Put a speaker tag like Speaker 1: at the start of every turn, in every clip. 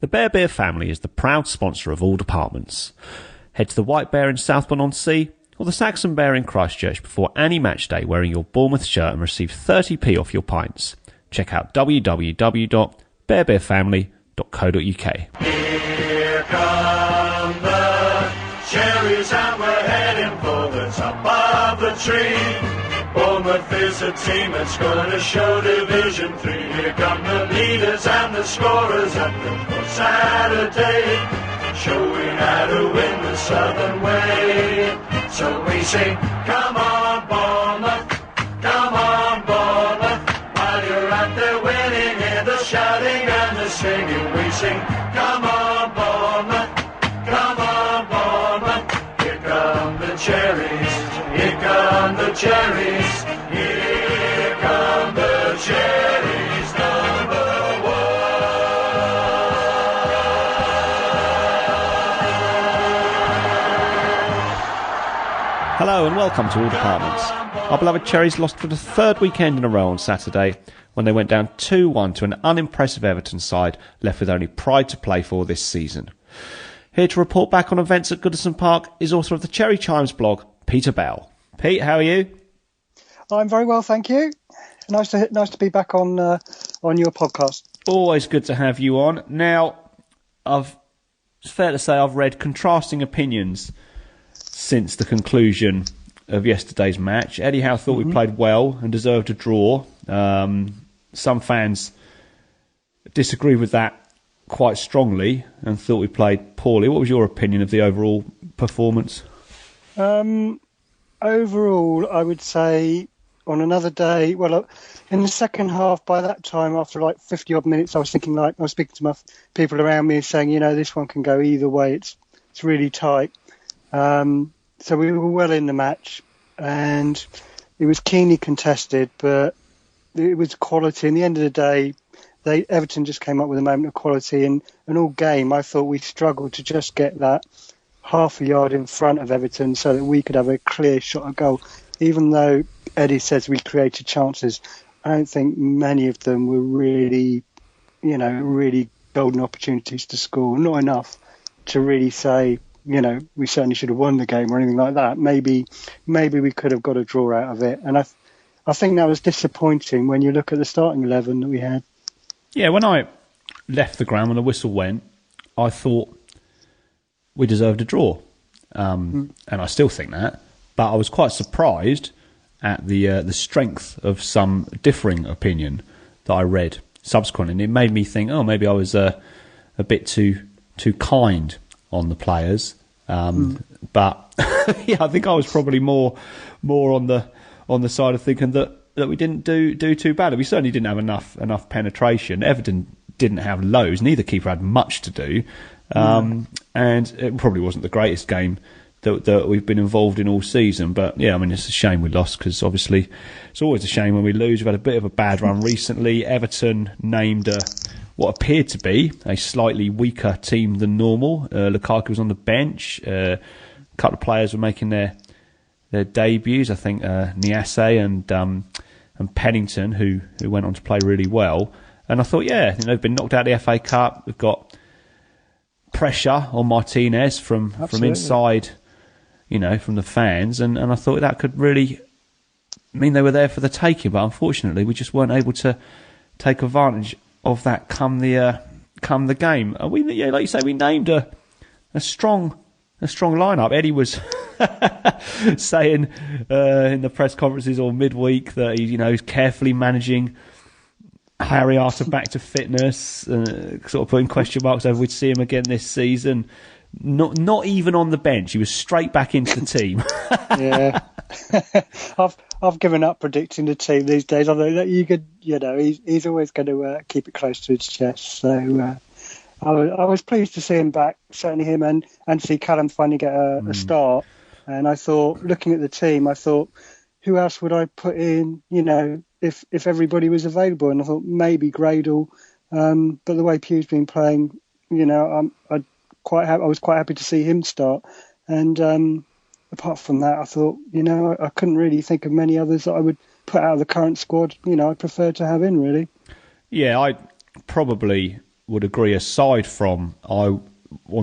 Speaker 1: The Bear Beer family is the proud sponsor of all departments. Head to the White Bear in Southbourne-on-Sea or the Saxon Bear in Christchurch before any match day wearing your Bournemouth shirt and receive 30p off your pints. Check out www.bearbeerfamily.co.uk.
Speaker 2: Here come the cherries and we're heading for the top of the tree. Bournemouth is a team that's going to show Division 3. Here come the leaders and the scorers at the Saturday, showing how to win the Southern way. So we sing, come on Bournemouth, come on Bournemouth. While you're out there winning, hear the shouting and the singing. We sing, come on Bournemouth, come on Bournemouth. Here come the cherries, here come the cherries, here come the cherries, number one.
Speaker 1: Hello and welcome to All Departments. Our beloved Cherries lost for the third weekend in a row on Saturday when they went down 2-1 to an unimpressive Everton side left with only pride to play for this season. Here to report back on events at Goodison Park is author of the Cherry Chimes blog, Peter Bell. Pete, how are you?
Speaker 3: I'm very well, thank you. Nice to be back on your podcast.
Speaker 1: Always good to have you on. Now, it's fair to say I've read contrasting opinions since the conclusion of yesterday's match. Eddie Howe thought we played well and deserved a draw. Some fans disagreed with that quite strongly and thought we played poorly. What was your opinion of the overall performance?
Speaker 3: Overall, I would say on another day, well, in the second half, by that time, after like 50 odd minutes, I was thinking, like, I was speaking to my people around me saying, you know, this one can go either way. It's really tight. So we were well in the match and it was keenly contested, but it was quality. In the end of the day, Everton just came up with a moment of quality, and all game I thought we struggled to just get that half a yard in front of Everton so that we could have a clear shot at goal. Even though Eddie says we created chances, I don't think many of them were really golden opportunities to score. Not enough to really say, you know, we certainly should have won the game or anything like that. Maybe we could have got a draw out of it. And I think that was disappointing when you look at the starting 11 that we had.
Speaker 1: Yeah, when I left the ground, when the whistle went, I thought we deserved a draw. And I still think that. But I was quite surprised at the strength of some differing opinion that I read subsequently. And it made me think, oh, maybe I was a bit too kind on the players. But yeah, I think I was probably more on the side of thinking that we didn't do too badly. We certainly didn't have enough penetration. Everton didn't have loads. Neither keeper had much to do. And it probably wasn't the greatest game that we've been involved in all season. But yeah, I mean, it's a shame we lost because obviously it's always a shame when we lose. We've had a bit of a bad run recently. Everton named what appeared to be a slightly weaker team than normal. Lukaku was on the bench. A couple of players were making their debuts. I think Niasse and Pennington, who went on to play really well. And I thought, yeah, they've been knocked out of the FA Cup. We've got pressure on Martinez from inside, from the fans. And I thought that could really mean they were there for the taking. But unfortunately, we just weren't able to take advantage of that come the game. Like you say, we named a strong lineup. Eddie was saying in the press conferences or midweek that he's carefully managing Harry Arter back to fitness, sort of putting question marks over we'd see him again this season. Not even on the bench. He was straight back into the team. Yeah.
Speaker 3: I've given up predicting the team these days. I know that he's always going to keep it close to his chest. So I was pleased to see him back, certainly him and see Callum finally get a start. And I thought, looking at the team, I thought, who else would I put in? If everybody was available, and I thought maybe Gradle. But the way Pugh's been playing, I was quite happy to see him start. And apart from that, I thought, I couldn't really think of many others that I would put out of the current squad. I prefer to have in, really.
Speaker 1: Yeah, I probably would agree. Aside from, on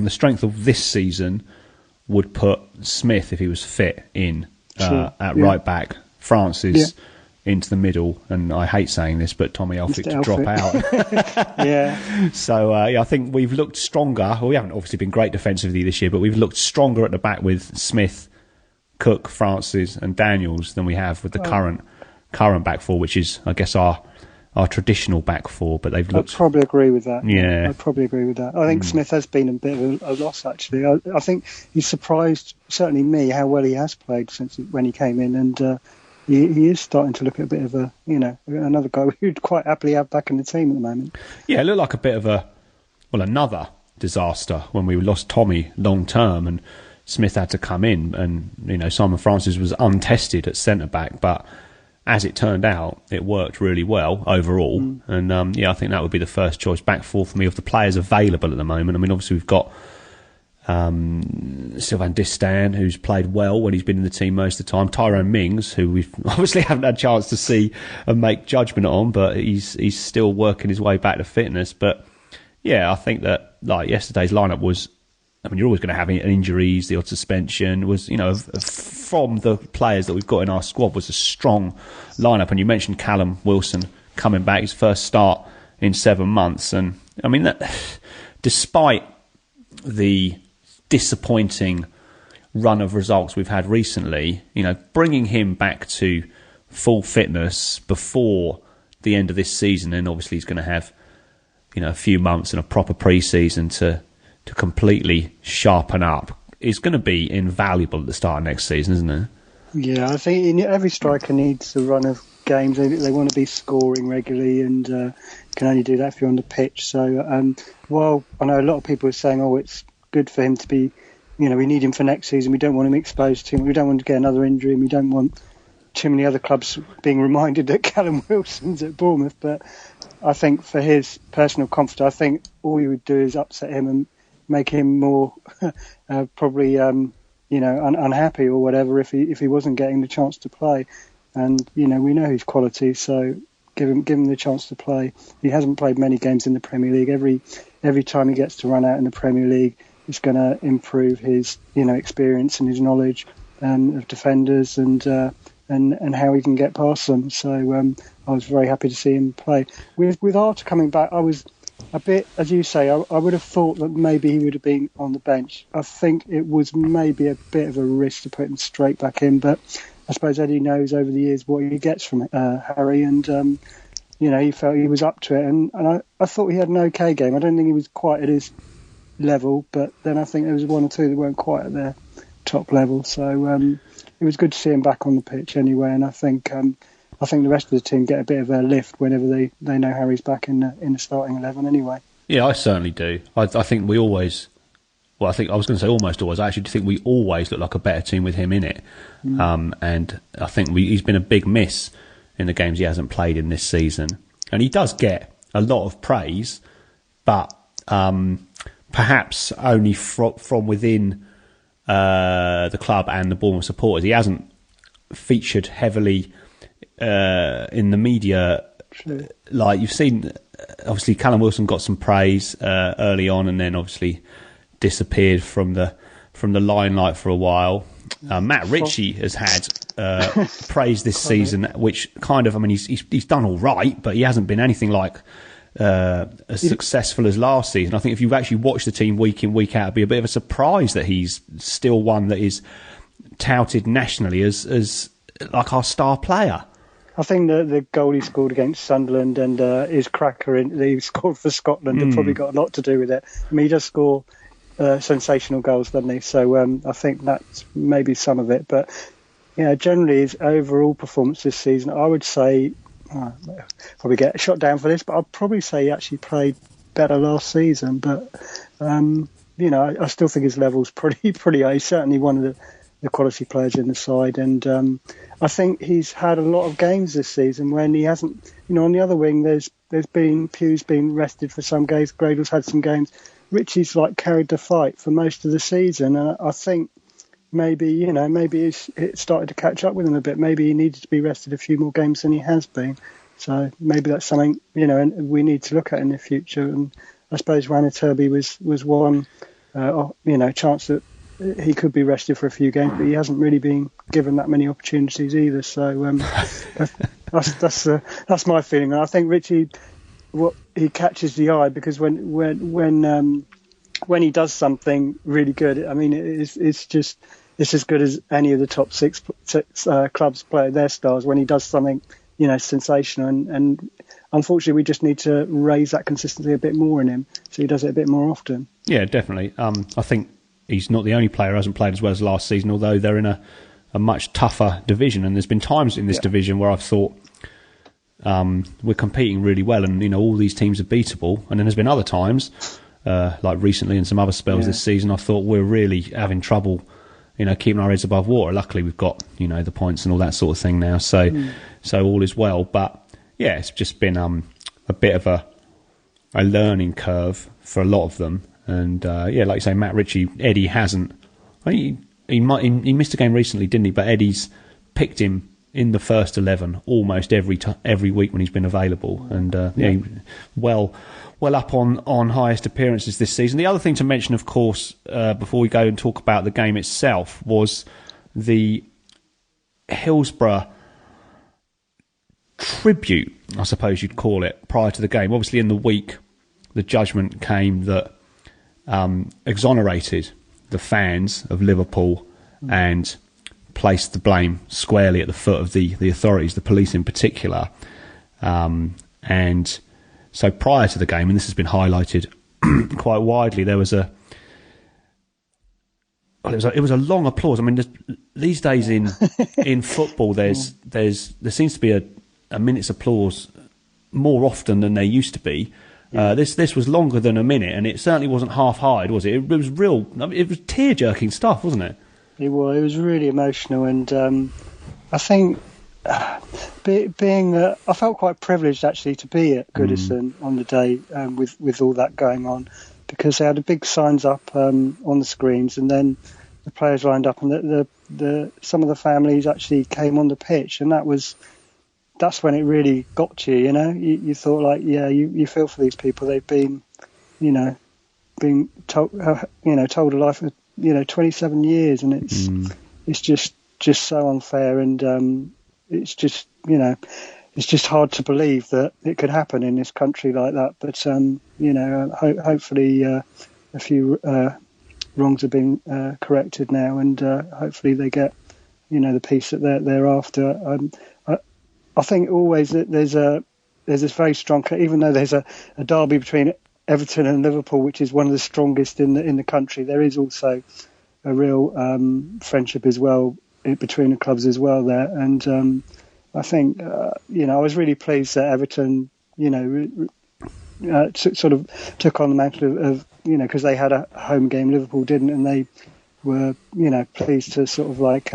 Speaker 1: the strength of this season, would put Smith, if he was fit, in at right back. Francis into the middle, and I hate saying this, but Tommy Elphick to drop out.
Speaker 3: Yeah.
Speaker 1: So I think we've looked stronger. Well, we haven't obviously been great defensively this year, but we've looked stronger at the back with Smith, Cook, Francis, and Daniels than we have with the current back four, which is, I guess, our traditional back four. But they've looked.
Speaker 3: I'd probably agree with that.
Speaker 1: Yeah,
Speaker 3: I'd probably agree with that. I think Smith has been a bit of a loss, actually. I think he's surprised, certainly me, how well he has played since when he came in, and he is starting to look at a bit of a, another guy who'd quite happily have back in the team at the moment.
Speaker 1: Yeah, it looked like a bit of another disaster when we lost Tommy long term, and Smith had to come in, and Simon Francis was untested at centre back, but as it turned out, it worked really well overall. And I think that would be the first choice back four for me of the players available at the moment. I mean, obviously we've got Sylvain Distin, who's played well when he's been in the team most of the time. Tyrone Mings, who we obviously haven't had a chance to see and make judgment on, but he's still working his way back to fitness. But yeah, I think that like yesterday's lineup was. I mean, you're always going to have injuries. The odd suspension was, from the players that we've got in our squad, was a strong lineup. And you mentioned Callum Wilson coming back, his first start in 7 months. And I mean, that, despite the disappointing run of results we've had recently, bringing him back to full fitness before the end of this season, and obviously he's going to have, a few months and a proper pre-season to completely sharpen up, is going to be invaluable at the start of next season, isn't it?
Speaker 3: Yeah, I think every striker needs a run of games. They want to be scoring regularly, and can only do that if you're on the pitch. So, while I know a lot of people are saying, it's good for him to be, we need him for next season. We don't want him exposed to him. We don't want to get another injury, and we don't want too many other clubs being reminded that Callum Wilson's at Bournemouth. But I think for his personal comfort, I think all you would do is upset him and make him more probably unhappy or whatever if he wasn't getting the chance to play. And we know his quality, so give him the chance to play. He hasn't played many games in the Premier League. Every time he gets to run out in the Premier League, it's going to improve his experience and his knowledge of defenders and how he can get past them. So I was very happy to see him play. With Arthur coming back, I was a bit, as you say, I would have thought that maybe he would have been on the bench. I think it was maybe a bit of a risk to put him straight back in, but I suppose Eddie knows over the years what he gets from Harry, and he felt he was up to it, and I thought he had an okay game. I don't think he was quite at his level, but then I think there was one or two that weren't quite at their top level, so it was good to see him back on the pitch anyway, and I think the rest of the team get a bit of a lift whenever they know Harry's back in the starting 11 anyway. Yeah,
Speaker 1: I certainly do. I think we always... Well, I was going to say almost always. I actually think we always look like a better team with him in it. And I think he's been a big miss in the games he hasn't played in this season. And he does get a lot of praise, but perhaps only from within the club and the Bournemouth supporters. He hasn't featured heavily in the media.
Speaker 3: Sure.
Speaker 1: Like you've seen, obviously Callum Wilson got some praise early on, and then obviously disappeared from the limelight for a while. Matt Ritchie has had praise this season, which kind of, I mean, he's done all right, but he hasn't been anything like as successful as last season. I think if you've actually watched the team week in, week out, it'd be a bit of a surprise that he's still one that is touted nationally as like our star player.
Speaker 3: I think the goal he scored against Sunderland and his cracker that he scored for Scotland have probably got a lot to do with it. I mean, he does score sensational goals, doesn't he? So I think that's maybe some of it. But generally his overall performance this season, I would say, probably get shot down for this, but I'd probably say he actually played better last season. But I still think his level's pretty high. He's certainly one of the quality players in the side, and I think he's had a lot of games this season when he hasn't. On the other wing, there's been Pugh's been rested for some games. Gradle's had some games. Ritchie's carried the fight for most of the season, and I think maybe it started to catch up with him a bit. Maybe he needed to be rested a few more games than he has been. So maybe that's something and we need to look at in the future. And I suppose Ranaturby was one, chance that he could be rested for a few games, but he hasn't really been given that many opportunities either. So that's my feeling. And I think Richie, he catches the eye because when he does something really good, I mean, it's as good as any of the top six clubs play their stars when he does something, sensational. And unfortunately, we just need to raise that consistency a bit more in him so he does it a bit more often. Yeah, definitely.
Speaker 1: I think he's not the only player who hasn't played as well as last season, although they're in a much tougher division. And there's been times in this division where I've thought we're competing really well and, all these teams are beatable. And then there's been other times, like recently and some other spells this season, I thought we're really having trouble keeping our heads above water. Luckily, we've got, the points and all that sort of thing now. So all is well. But, yeah, it's just been a bit of a learning curve for a lot of them. And, like you say, Matt Ritchie, Eddie hasn't. He missed a game recently, didn't he? But Eddie's picked him in the first 11 almost every week when he's been available. And, well up on highest appearances this season. The other thing to mention, of course, before we go and talk about the game itself, was the Hillsborough tribute, I suppose you'd call it, prior to the game. Obviously, in the week, the judgment came that exonerated the fans of Liverpool and placed the blame squarely at the foot of the authorities, the police in particular. And so prior to the game, and this has been highlighted quite widely, there was it was a long applause. I mean, these days in football, there seems to be a minute's applause more often than there used to be. This was longer than a minute, and it certainly wasn't half-hearted, was it? It was real. I mean, it was tear-jerking stuff, wasn't it?
Speaker 3: It was really emotional, and I think I felt quite privileged actually to be at Goodison on the day with all that going on, because they had the big signs up on the screens, and then the players lined up, and some of the families actually came on the pitch, and that's when it really got you. You thought like, you feel for these people. They've been, being told, told a life of 27 years, and it's just so unfair, and it's just hard to believe that it could happen in this country like that. But hopefully a few wrongs have been corrected now, and hopefully they get the peace that they're after. I think always that there's this very strong, even though there's a derby between Everton and Liverpool, which is one of the strongest in the country, there is also a real friendship as well between the clubs as well there. And I think I was really pleased that Everton sort of took on the mantle of because they had a home game, Liverpool didn't, and they were pleased to sort of like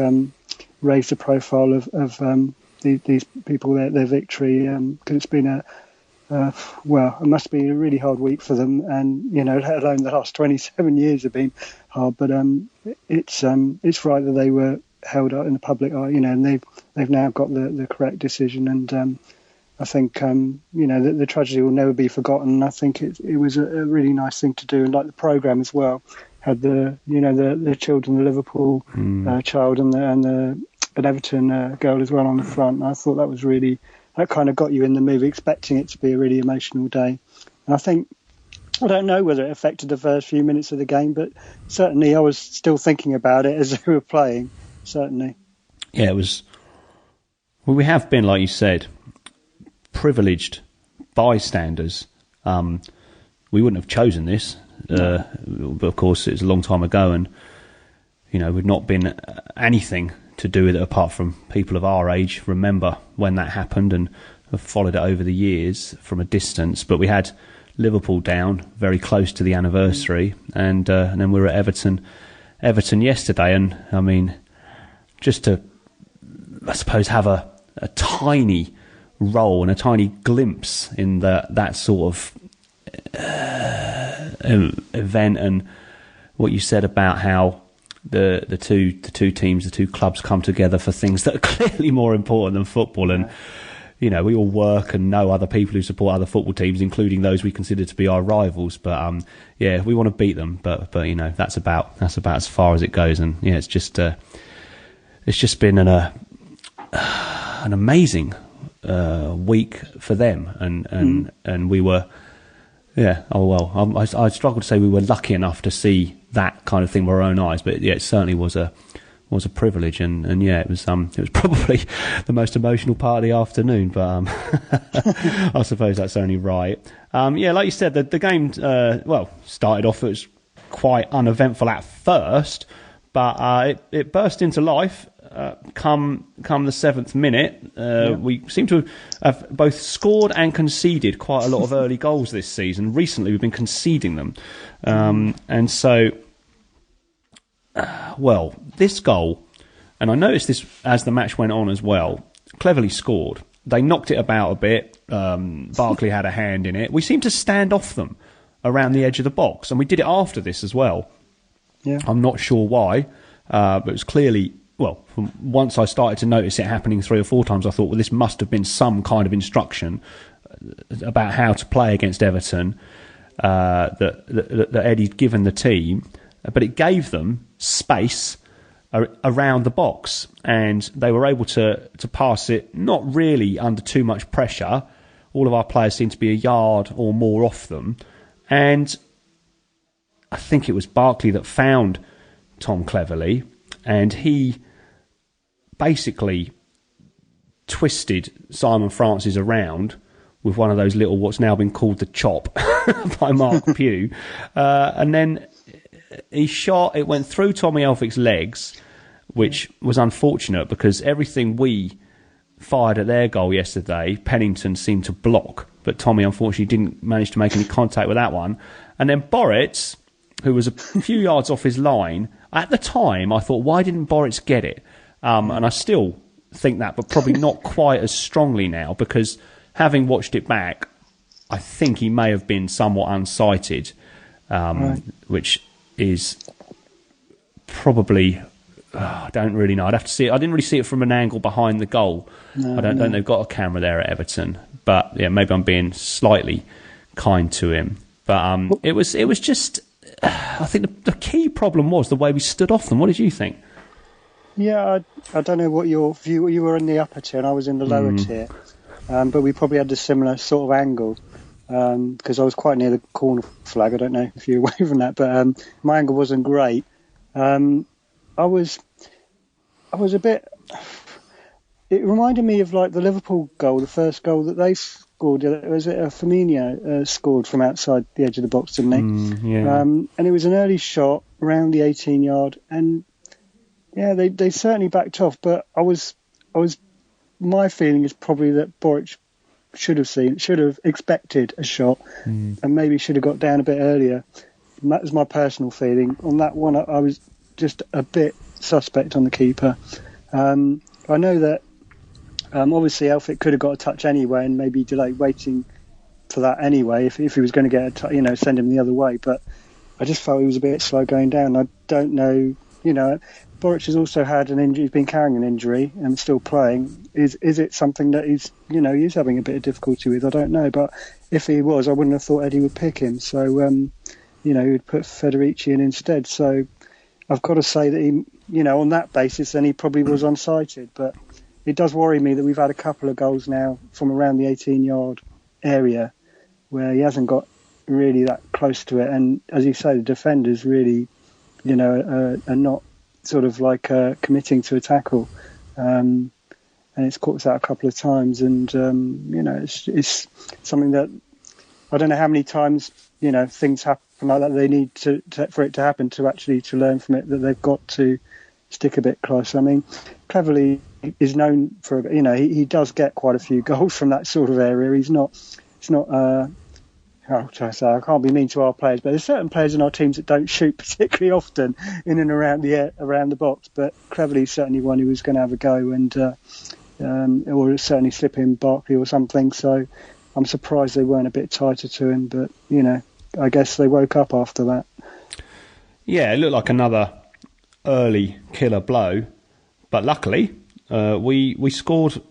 Speaker 3: raise the profile of these people, their victory, because it's been it must be a really hard week for them, and let alone the last 27 years have been hard. But it's right that they were held out in the public eye, and they've now got the correct decision, and I think the tragedy will never be forgotten. I think it was a really nice thing to do, and like the programme as well had the children, the Liverpool child and an Everton girl as well on the front. I thought that kind of got you in the movie, expecting it to be a really emotional day. And I don't know whether it affected the first few minutes of the game, but certainly I was still thinking about it as we were playing, certainly.
Speaker 1: Yeah, it was... Well, we have been, like you said, privileged bystanders. We wouldn't have chosen this, but of course it was a long time ago, and we've not been anything to do with it apart from people of our age remember when that happened and have followed it over the years from a distance. But we had Liverpool down very close to the anniversary, and then we were at Everton yesterday, and I mean, just to, I suppose, have a tiny role and a tiny glimpse in that sort of event, and what you said about how the two teams, the two clubs come together for things that are clearly more important than football, and we all work and know other people who support other football teams, including those we consider to be our rivals. But we want to beat them. But that's about as far as it goes. And it's just been an amazing week for them. And we were, I struggle to say we were lucky enough to see that kind of thing with our own eyes. But it certainly was a privilege, and it was probably the most emotional part of the afternoon, but I suppose that's only right. Like you said, the game started off, it was quite uneventful at first, but it burst into life come the 7th minute. We seem to have both scored and conceded quite a lot of early goals this season. Recently we've been conceding them, and so this goal, and I noticed this as the match went on as well, cleverly scored. They knocked it about a bit. Barkley had a hand in it. We seemed to stand off them around the edge of the box, and we did it after this as well. Yeah. I'm not sure why, but it was clearly, once I started to notice it happening 3 or 4 times, I thought, this must have been some kind of instruction about how to play against Everton that Eddie'd given the team. But it gave them space around the box, and they were able to pass it not really under too much pressure. All of our players seemed to be a yard or more off them, and I think it was Barkley that found Tom cleverly, and he basically twisted Simon Francis around with one of those little, what's now been called the chop by Mark Pugh, and then he shot, it went through Tommy Elphick's legs, which was unfortunate because everything we fired at their goal yesterday, Pennington seemed to block, but Tommy unfortunately didn't manage to make any contact with that one. And then Boritz, who was a few yards off his line, at the time I thought, why didn't Boritz get it? And I still think that, but probably not quite as strongly now, because having watched it back, I think he may have been somewhat unsighted, which is probably, I don't really know. I'd have to see it. I didn't really see it from an angle behind the goal. I don't think they've got a camera there at Everton, but maybe I'm being slightly kind to him. But it was just, I think the key problem was the way we stood off them. What did you think?
Speaker 3: Yeah, I don't know what your view. You were in the upper tier and I was in the lower tier, but we probably had a similar sort of angle. Because I was quite near the corner flag. I don't know if you're away from that, but my angle wasn't great. I was a bit. It reminded me of like the Liverpool goal, the first goal that they scored. Was it Firmino scored from outside the edge of the box, didn't he? And it was an early shot around the 18-yard, and they certainly backed off. But my feeling is probably that Boric should have expected a shot, and maybe should have got down a bit earlier. And that was my personal feeling. On that one, I was just a bit suspect on the keeper. I know that obviously Elphick could have got a touch anyway, and maybe delayed waiting for that anyway if he was going to get send him the other way. But I just felt he was a bit slow going down. I don't know, Boric has also had an injury. He's been carrying an injury and still playing. Is it something that he's having a bit of difficulty with? I don't know, but if he was, I wouldn't have thought Eddie would pick him. So he would put Federici in instead. So I've got to say that he, on that basis, then he probably was unsighted. But it does worry me that we've had a couple of goals now from around the 18-yard area where he hasn't got really that close to it. And as you say, the defenders really, are not sort of like committing to a tackle, and it's caught us out a couple of times, and it's something that I don't know how many times things happen like that. They need to for it to happen to learn from it, that they've got to stick a bit closer. I mean, Cleverley is known for he does get quite a few goals from that sort of area. It's not how should I say? I can't be mean to our players, but there's certain players in our teams that don't shoot particularly often in and around the box. But Cleverley's certainly one who was going to have a go, and or certainly slip in Barkley or something. So I'm surprised they weren't a bit tighter to him. But I guess they woke up after that.
Speaker 1: Yeah, it looked like another early killer blow, but luckily we scored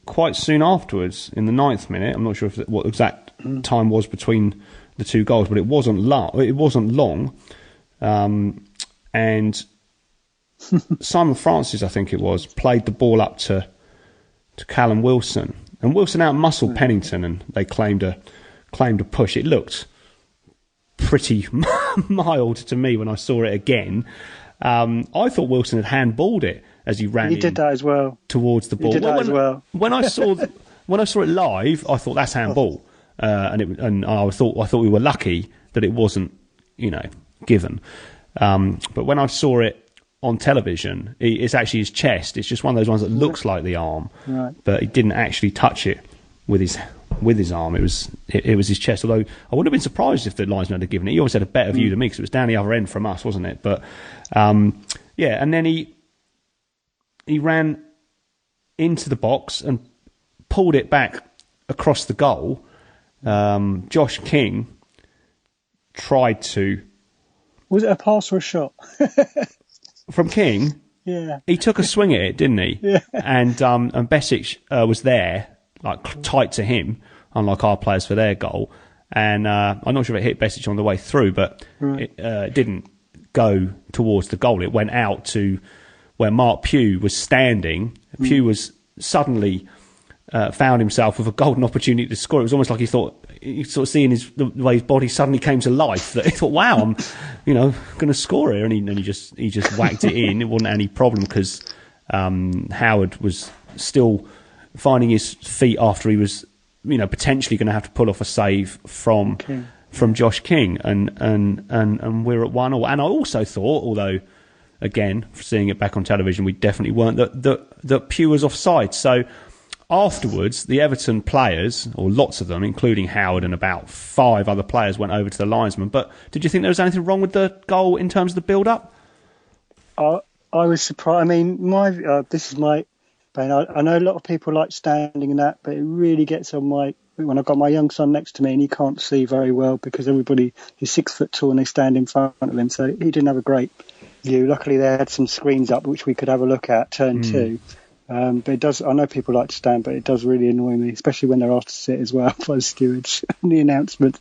Speaker 1: quite soon afterwards, in the 9th minute, I'm not sure what exact time was between the two goals, but it wasn't long. And Simon Francis, I think it was, played the ball up to Callum Wilson, and Wilson out-muscled Pennington, and they claimed a push. It looked pretty mild to me when I saw it again. I thought Wilson had handballed it as he ran.
Speaker 3: He did that as well
Speaker 1: towards the ball.
Speaker 3: He did that as well.
Speaker 1: When I saw it live, I thought that's handball, and I thought we were lucky that it wasn't, given. But when I saw it on television, it's actually his chest. It's just one of those ones that looks like the arm,
Speaker 3: right,
Speaker 1: but he didn't actually touch it with his arm. It was his chest. Although I wouldn't have been surprised if the linesman had given it. He always had a better view than me because it was down the other end from us, wasn't it? But and then he ran into the box and pulled it back across the goal. Josh King tried to.
Speaker 3: Was it a pass or a shot?
Speaker 1: From King?
Speaker 3: Yeah.
Speaker 1: He took a swing at it, didn't he?
Speaker 3: Yeah.
Speaker 1: And Besic was there, like tight to him, unlike our players for their goal. And I'm not sure if it hit Besic on the way through, but
Speaker 3: right,
Speaker 1: it didn't go towards the goal. It went out to where Mark Pugh was standing. Pugh was suddenly found himself with a golden opportunity to score. It was almost like he thought, sort of seeing the way his body suddenly came to life, that he thought, wow, I'm going to score here. And he just whacked it in. It wasn't any problem because Howard was still finding his feet after he was, potentially going to have to pull off a save from Josh King. And we're at 1-1. And I also thought, although, again, seeing it back on television, we definitely weren't, that Pugh was offside. So afterwards, the Everton players, or lots of them, including Howard and about 5 other players, went over to the linesman. But did you think there was anything wrong with the goal in terms of the build-up?
Speaker 3: I was surprised. I mean, this is my pain. I know a lot of people like standing in that, but it really gets on when I've got my young son next to me and he can't see very well because everybody is 6 foot tall and they stand in front of him. So he didn't have a great view. Luckily, they had some screens up which we could have a look at, turn 2. But it does. I know people like to stand, but it does really annoy me, especially when they're asked to sit as well by the stewards and the announcement.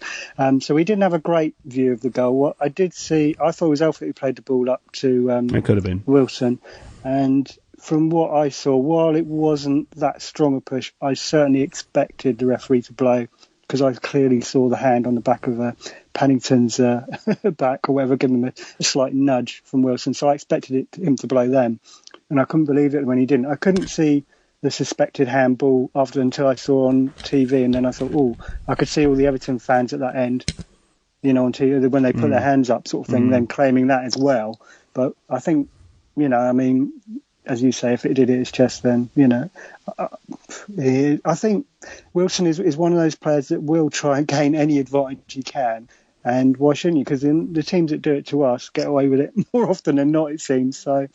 Speaker 3: So we didn't have a great view of the goal. What I did see, I thought it was Elford who played the ball up to
Speaker 1: it could have been
Speaker 3: Wilson. And from what I saw, while it wasn't that strong a push, I certainly expected the referee to blow because I clearly saw the hand on the back of Pennington's back or whatever, giving him a slight nudge from Wilson. So I expected him to blow them. And I couldn't believe it when he didn't. I couldn't see the suspected handball until I saw on TV, and then I thought, I could see all the Everton fans at that end, on TV when they put their hands up, sort of thing, then claiming that as well. But I think, as you say, if it did hit his chest, then I think Wilson is one of those players that will try and gain any advantage he can. And why shouldn't you? Because the teams that do it to us get away with it more often than not, it seems. So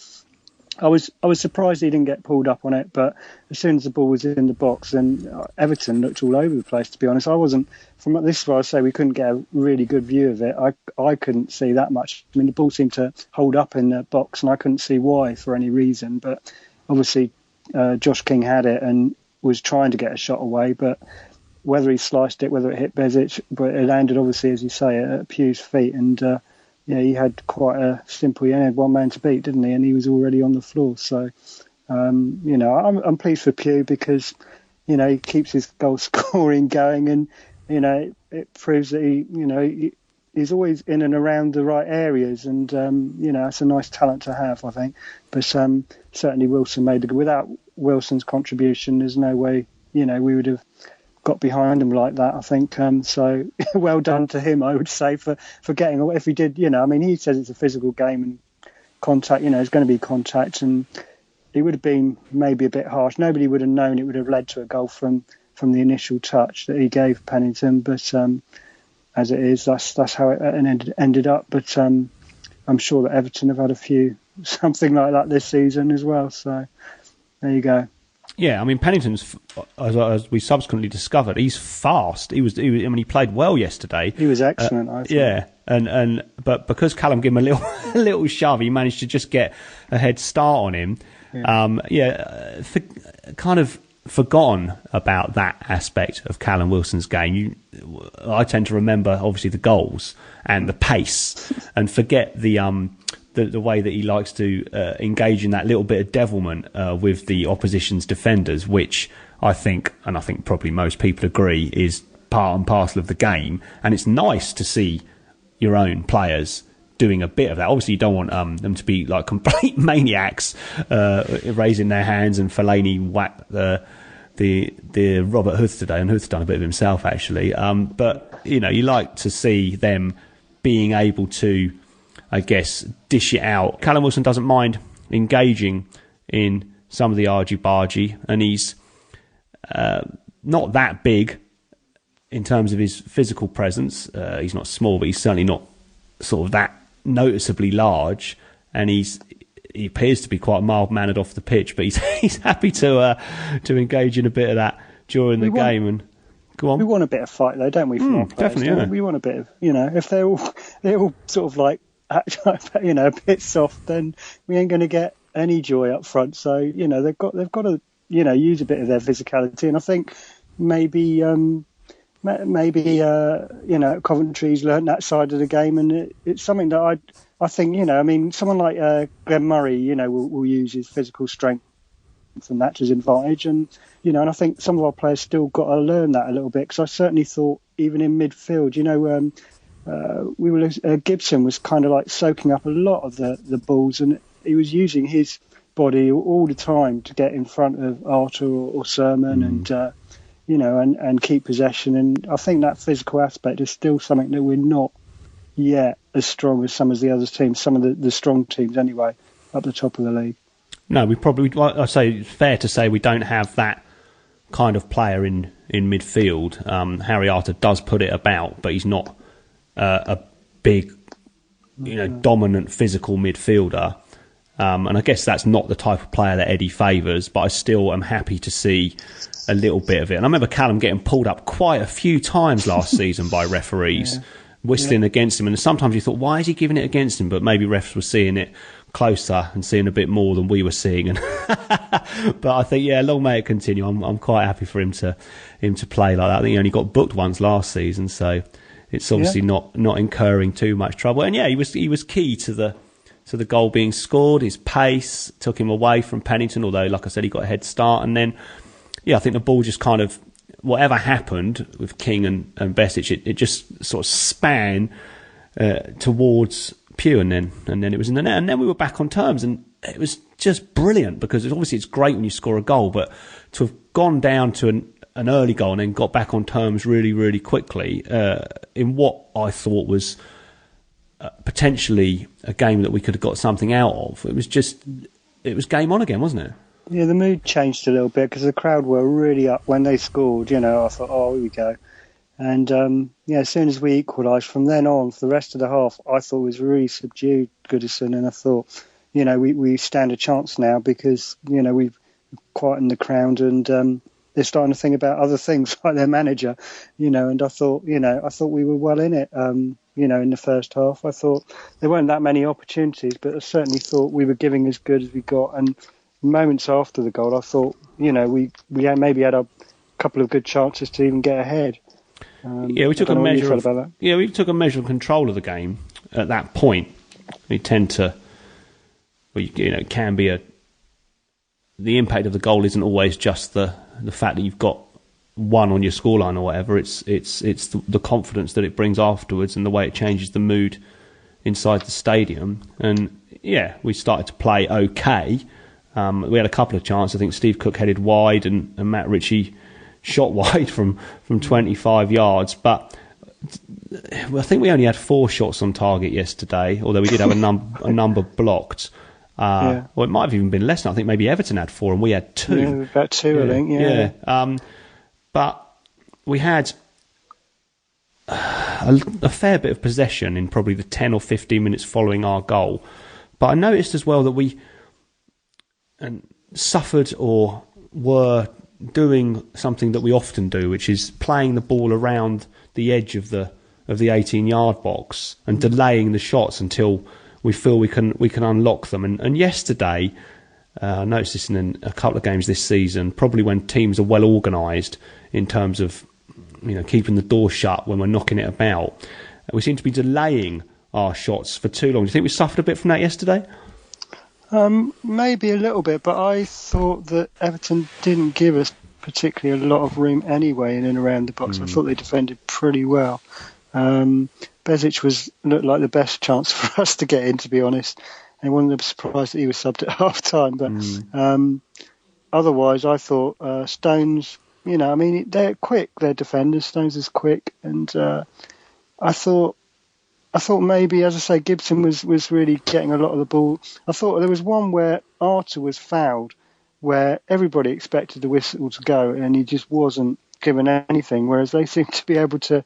Speaker 3: I was surprised he didn't get pulled up on it, but as soon as the ball was in the box, then Everton looked all over the place, to be honest. This is why I say we couldn't get a really good view of it. I couldn't see that much. I mean, the ball seemed to hold up in the box, and I couldn't see why for any reason. But obviously, Josh King had it and was trying to get a shot away, but whether he sliced it, whether it hit Besic, but it landed, obviously, as you say, at Pugh's feet, and he had quite a simple. He only had one man to beat, didn't he? And he was already on the floor. So, I'm pleased for Pugh because, he keeps his goal scoring going, and it proves that he's always in and around the right areas, and it's a nice talent to have, I think. But certainly Wilson without Wilson's contribution, there's no way we would have got behind him like that, I think. So well done to him, I would say, for getting away. If he did, he says it's a physical game and contact, there's going to be contact, and it would have been maybe a bit harsh. Nobody would have known it would have led to a goal from the initial touch that he gave Pennington, but as it is, that's how it ended up. But I'm sure that Everton have had a few something like that this season as well. So there you go.
Speaker 1: Yeah, I mean, Pennington's, as we subsequently discovered, he's fast. He played well yesterday.
Speaker 3: He was excellent, I thought.
Speaker 1: Yeah, but because Callum gave him a little shove, he managed to just get a head start on him. Yeah. forgotten about that aspect of Callum Wilson's game. I tend to remember, obviously, the goals and the pace, and forget the way that he likes to engage in that little bit of devilment with the opposition's defenders, which I think probably most people agree, is part and parcel of the game. And it's nice to see your own players doing a bit of that. Obviously, you don't want them to be like complete maniacs, raising their hands, and Fellaini whacked the Robert Huth today, and Huth's done a bit of himself actually. But you like to see them being able to, I guess, dish it out. Callum Wilson doesn't mind engaging in some of the argy-bargy, and he's not that big in terms of his physical presence. He's not small, but he's certainly not sort of that noticeably large, and he appears to be quite mild-mannered off the pitch, but he's happy to engage in a bit of that during the game. And go on.
Speaker 3: We want a bit of fight, though, don't we? From our players?
Speaker 1: Definitely, yeah.
Speaker 3: We want a bit of, if they're all sort of like, a bit soft, then we ain't going to get any joy up front. So they've got to use a bit of their physicality, and I think maybe Coventry's learnt that side of the game, and it's something that I think someone like Glenn Murray will use his physical strength and that to his advantage, and and I think some of our players still got to learn that a little bit, because I certainly thought even in midfield, Gibson was kind of like soaking up a lot of the balls, and he was using his body all the time to get in front of Arthur or Sermon and keep possession. And I think that physical aspect is still something that we're not yet as strong as some of the other teams, some of the strong teams anyway, up the top of the league. No,
Speaker 1: I say it's fair to say we don't have that kind of player in midfield. Harry Arthur does put it about, but he's not a big, dominant physical midfielder. And I guess that's not the type of player that Eddie favours, but I still am happy to see a little bit of it. And I remember Callum getting pulled up quite a few times last season by referees, whistling against him. And sometimes you thought, why is he giving it against him? But maybe refs were seeing it closer and seeing a bit more than we were seeing. And but I think, long may it continue. I'm quite happy for him to play like that. I think he only got booked once last season, so it's obviously not incurring too much trouble. And he was key to the goal being scored. His pace took him away from Pennington, although, like I said, he got a head start. And then, I think the ball just kind of, whatever happened with King and Besic, it just sort of span towards Pugh, and then it was in the net. And then we were back on terms, and it was just brilliant, because obviously it's great when you score a goal, but to have gone down to an early goal and then got back on terms really, really quickly in what I thought was potentially a game that we could have got something out of. It was game on again, wasn't it?
Speaker 3: Yeah, the mood changed a little bit, because the crowd were really up when they scored. I thought, oh, here we go. And as soon as we equalised, from then on, for the rest of the half, I thought it was really subdued, Goodison, and I thought, we stand a chance now, because we've quietened the crowd, and they're starting to think about other things like their manager, and I thought we were well in it. In the first half, I thought there weren't that many opportunities, but I certainly thought we were giving as good as we got. And moments after the goal, I thought, we maybe had a couple of good chances to even get ahead.
Speaker 1: We took a measure of that. Yeah, we took a measure of control of the game at that point. We tend to, it can be the impact of the goal isn't always just the fact that you've got one on your scoreline or whatever. It's the confidence that it brings afterwards, and the way it changes the mood inside the stadium. And we started to play okay. We had a couple of chances. I think Steve Cook headed wide, and Matt Ritchie shot wide from 25 yards. But I think we only had 4 shots on target yesterday, although we did have a number blocked. Well, it might have even been less than. I think maybe Everton had 4 and we had 2.
Speaker 3: Yeah, about 2, I think.
Speaker 1: Yeah. But we had a fair bit of possession in probably the 10 or 15 minutes following our goal. But I noticed as well that we suffered or were doing something that we often do, which is playing the ball around the edge of the 18-yard box and delaying the shots until we feel we can unlock them. And yesterday, I noticed this in a couple of games this season, probably when teams are well organised in terms of keeping the door shut when we're knocking it about. We seem to be delaying our shots for too long. Do you think we suffered a bit from that yesterday?
Speaker 3: Maybe a little bit, but I thought that Everton didn't give us particularly a lot of room anyway in and around the box. I thought they defended pretty well. Bezic looked like the best chance for us to get in, to be honest. And one of them surprised that he was subbed at half time. But otherwise, I thought Stones, they're quick, they're defenders. Stones is quick. And I thought maybe, as I say, Gibson was really getting a lot of the ball. I thought there was one where Arter was fouled, where everybody expected the whistle to go, and he just wasn't given anything, whereas they seemed to be able to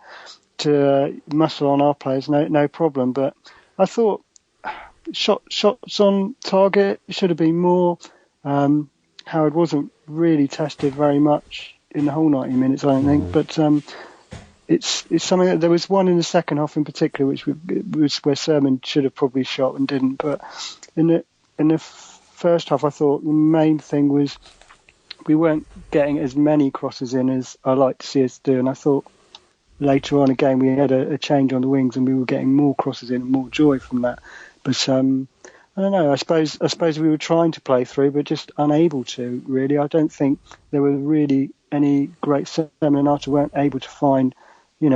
Speaker 3: muscle on our players, no problem. But I thought shots on target should have been more. Howard wasn't really tested very much in the whole 90 minutes, I don't think, but it's something that there was one in the second half in particular, which was where Sermon should have probably shot and didn't. But in the first half, I thought the main thing was we weren't getting as many crosses in as I like to see us do, and I thought later on again we had a change on the wings and we were getting more crosses in and more joy from that. But I don't know. I suppose we were trying to play through, but just unable to. Really, I don't think there were really any great. Sermon and Arter weren't able to find,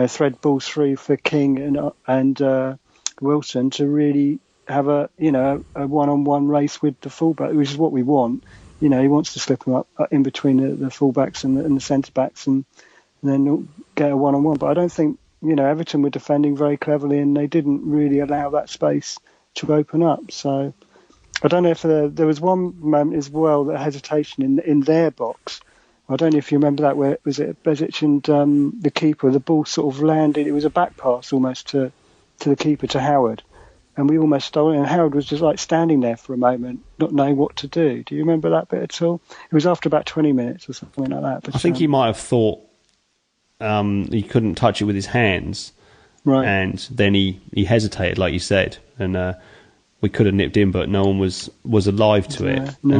Speaker 3: thread balls through for King and Wilson to really have a one-on-one race with the fullback, which is what we want. He wants to slip them up in between the fullbacks and the centre backs, and then get a one-on-one. But I don't think Everton were defending very cleverly, and they didn't really allow that space to open up. So I don't know if there was one moment as well, that hesitation in their box. I don't know if you remember that, where was it Bezic and the keeper, the ball sort of landed, it was a back pass almost to the keeper, to Howard, and we almost stole it, and Howard was just like standing there for a moment, not knowing what to do. Do you remember that bit at all? It was after about 20 minutes or something like that. But
Speaker 1: I think he might have thought he couldn't touch it with his hands, right? And then he hesitated, like you said, and we could have nipped in, but no one was alive to it. No.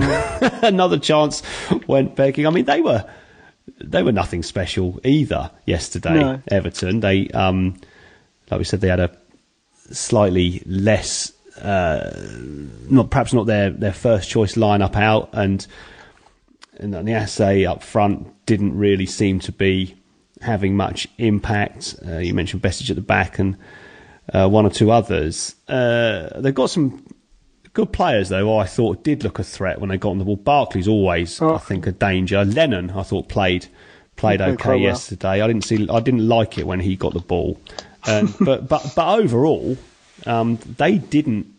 Speaker 1: Another chance went begging. I mean, they were nothing special either yesterday. No. Everton, they like we said, they had a slightly less, perhaps not their first choice lineup out, and the assay up front didn't really seem to be having much impact. You mentioned Besic at the back and one or two others. They've got some good players, though, I thought did look a threat when they got on the ball. Barkley's always, I think, a danger. Lennon, I thought, played okay yesterday. I didn't like it when he got the ball. But overall, they didn't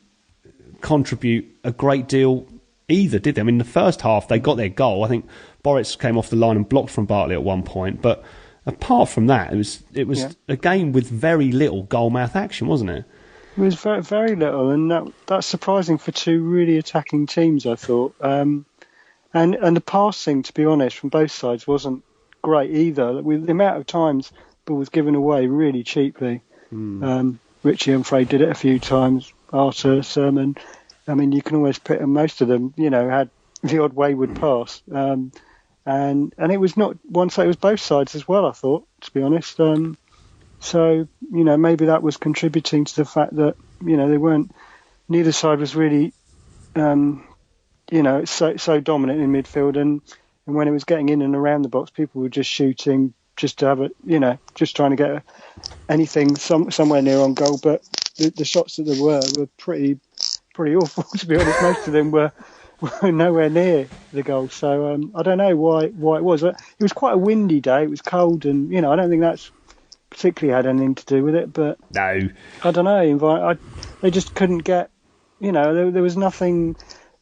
Speaker 1: contribute a great deal either, did they? I mean, the first half, they got their goal. I think Boris came off the line and blocked from Barkley at one point, but apart from that, it was a game with very little goal-mouth action, wasn't it?
Speaker 3: It was very, very little, and that's surprising for two really attacking teams, I thought. And the passing, to be honest, from both sides wasn't great either. With the amount of times the ball was given away really cheaply. Richie, I'm afraid, did it a few times. Arter, Sermon. I mean, you can almost put most of them, had the odd wayward pass. And it was not one side, it was both sides as well, I thought, to be honest. So, maybe that was contributing to the fact that, neither side was really, so dominant in midfield. And when it was getting in and around the box, people were just shooting just to have it, just trying to get anything somewhere near on goal. But the shots that there were pretty awful, to be honest. Most of them were nowhere near the goal. So I don't know why it was. It was quite a windy day. It was cold, and I don't think that's particularly had anything to do with it. But
Speaker 1: no,
Speaker 3: I don't know. They just couldn't get. There was nothing.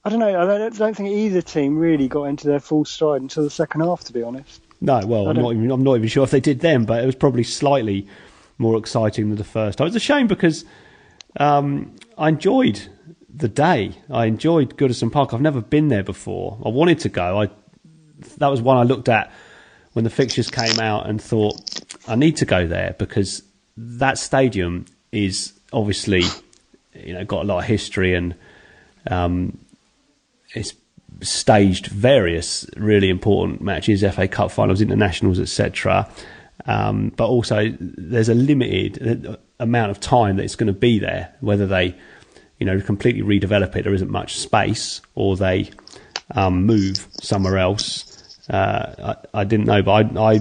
Speaker 3: I don't know. I don't think either team really got into their full stride until the second half, to be honest.
Speaker 1: No, well, I'm not even sure if they did then, but it was probably slightly more exciting than the first time. It's a shame because I enjoyed the day. I enjoyed Goodison Park. I've never been there before. I wanted to go. That was one I looked at when the fixtures came out and thought, I need to go there because that stadium is obviously, got a lot of history and it's staged various really important matches, FA Cup finals, internationals, etc. But also there's a limited amount of time that it's going to be there. Whether they, completely redevelop it, there isn't much space, or they move somewhere else. I didn't know, but I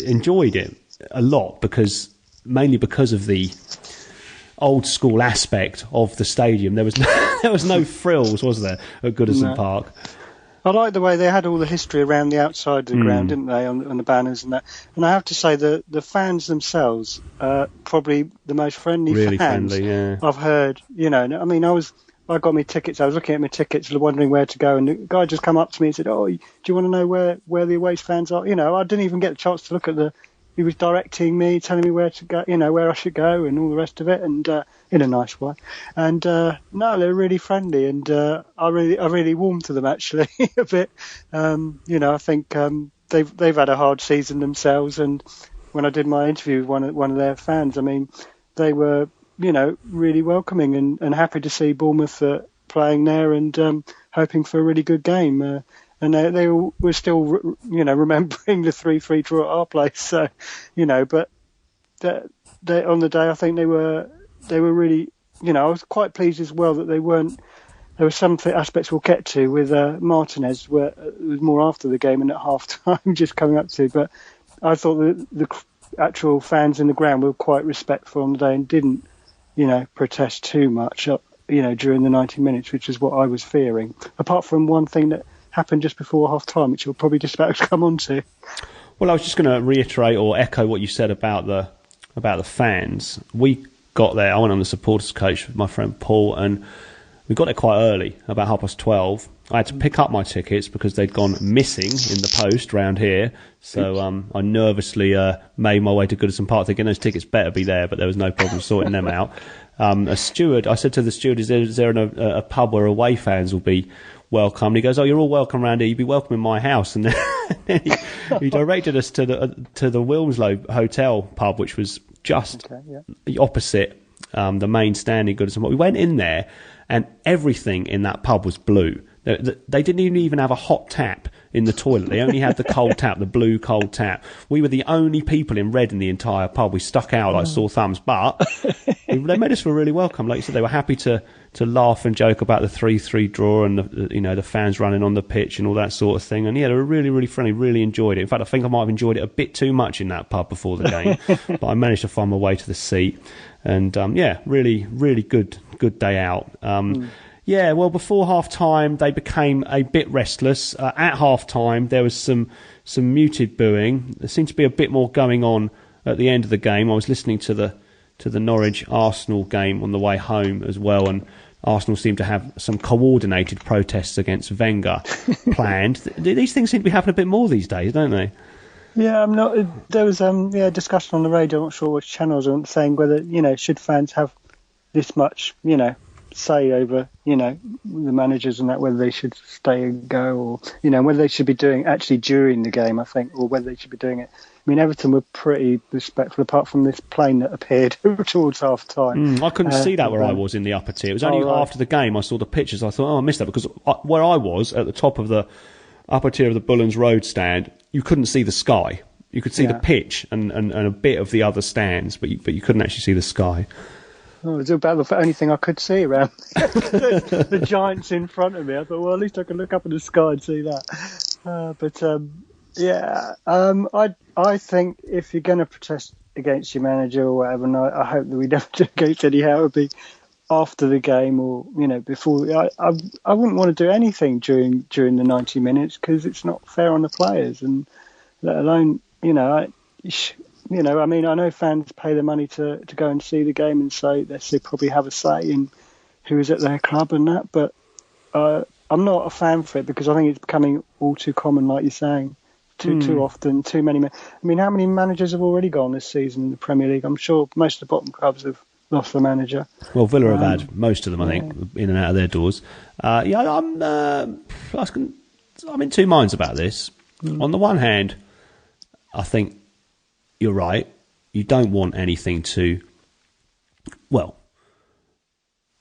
Speaker 1: enjoyed it a lot mainly because of the old school aspect of the stadium. There was no frills, was there, at Goodison Park?
Speaker 3: I like the way they had all the history around the outside of the ground, didn't they, on the banners and that. And I have to say the fans themselves are probably the most friendly fans I've heard. I got my tickets. I was looking at my tickets, wondering where to go, and the guy just come up to me and said, "Oh, do you want to know where the away fans are?" I didn't even get a chance to look at he was directing me, telling me where to go, where I should go, and all the rest of it, and in a nice way. And no, they're really friendly, and I really warmed to them actually a bit. I think they've had a hard season themselves, and when I did my interview with one of their fans, I mean, they were really welcoming and happy to see Bournemouth playing there, and hoping for a really good game. And they were still, remembering the 3-3 draw at our place. So, but on the day, I think they were really, I was quite pleased as well that they weren't. There were some aspects we'll get to with Martinez, where it was more after the game and at half time, just coming up to. But I thought the actual fans in the ground were quite respectful on the day and didn't, protest too much, during the 90 minutes, which is what I was fearing. Apart from one thing that happened just before half time, which you'll probably just about to come on to.
Speaker 1: Well, I was just going to reiterate or echo what you said about the fans. We got there. I went on the supporters coach with my friend Paul, and we got there quite early, about 12:30. I had to pick up my tickets because they'd gone missing in the post round here. So I nervously made my way to Goodison Park, thinking those tickets better be there, but there was no problem sorting them out. I said to the steward, is there a pub where away fans will be welcome? And he goes, "Oh, you're all welcome round here. You'd be welcome in my house." And then he directed us to the Wilmslow Hotel pub, which was just opposite the main stand in Goodison. We went in there, and everything in that pub was blue. They didn't even have a hot tap in the toilet. They only had the cold tap, the blue cold tap. We were the only people in red in the entire pub. We stuck out like sore thumbs, but they made us feel really welcome. Like you said, they were happy to laugh and joke about the 3-3 draw and the fans running on the pitch and all that sort of thing. And yeah, they were really, really friendly, really enjoyed it. In fact, I think I might have enjoyed it a bit too much in that pub before the game, but I managed to find my way to the seat. And really, really good day out. Yeah, well, before half-time, they became a bit restless. At half-time, there was some muted booing. There seemed to be a bit more going on at the end of the game. I was listening to the Norwich-Arsenal game on the way home as well, and Arsenal seemed to have some coordinated protests against Wenger planned. These things seem to be happening a bit more these days, don't they?
Speaker 3: Yeah, there was a discussion on the radio, I'm not sure which channels, saying whether, should fans have this much, say over, the managers and that, whether they should stay and go, or, whether they should be doing actually during the game, I think, or whether they should be doing it. I mean, Everton were pretty respectful, apart from this plane that appeared towards half time.
Speaker 1: I couldn't see that where I was in the upper tier. It was only after the game I saw the pictures. I thought, I missed that, because where I was at the top of the upper tier of the Bullens Road stand, you couldn't see the sky. You could see the pitch and a bit of the other stands, but you couldn't actually see the sky.
Speaker 3: Oh, it was about the only thing I could see around the giants in front of me. I thought, well, at least I can look up in the sky and see that. I think if you're going to protest against your manager or whatever, and I hope that we never do against anyhow, it would be after the game or before. I wouldn't want to do anything during the 90 minutes, because it's not fair on the players, and let alone I mean, I know fans pay the money to go and see the game, and so they probably have a say in who is at their club and that, but I'm not a fan for it, because I think it's becoming all too common, like you're saying, too often, too many. I mean, how many managers have already gone this season in the Premier League? I'm sure most of the bottom clubs have lost the manager.
Speaker 1: Well, Villa have had most of them, I think, in and out of their doors. I'm in two minds about this. On the one hand, I think you're right. You don't want anything to... Well,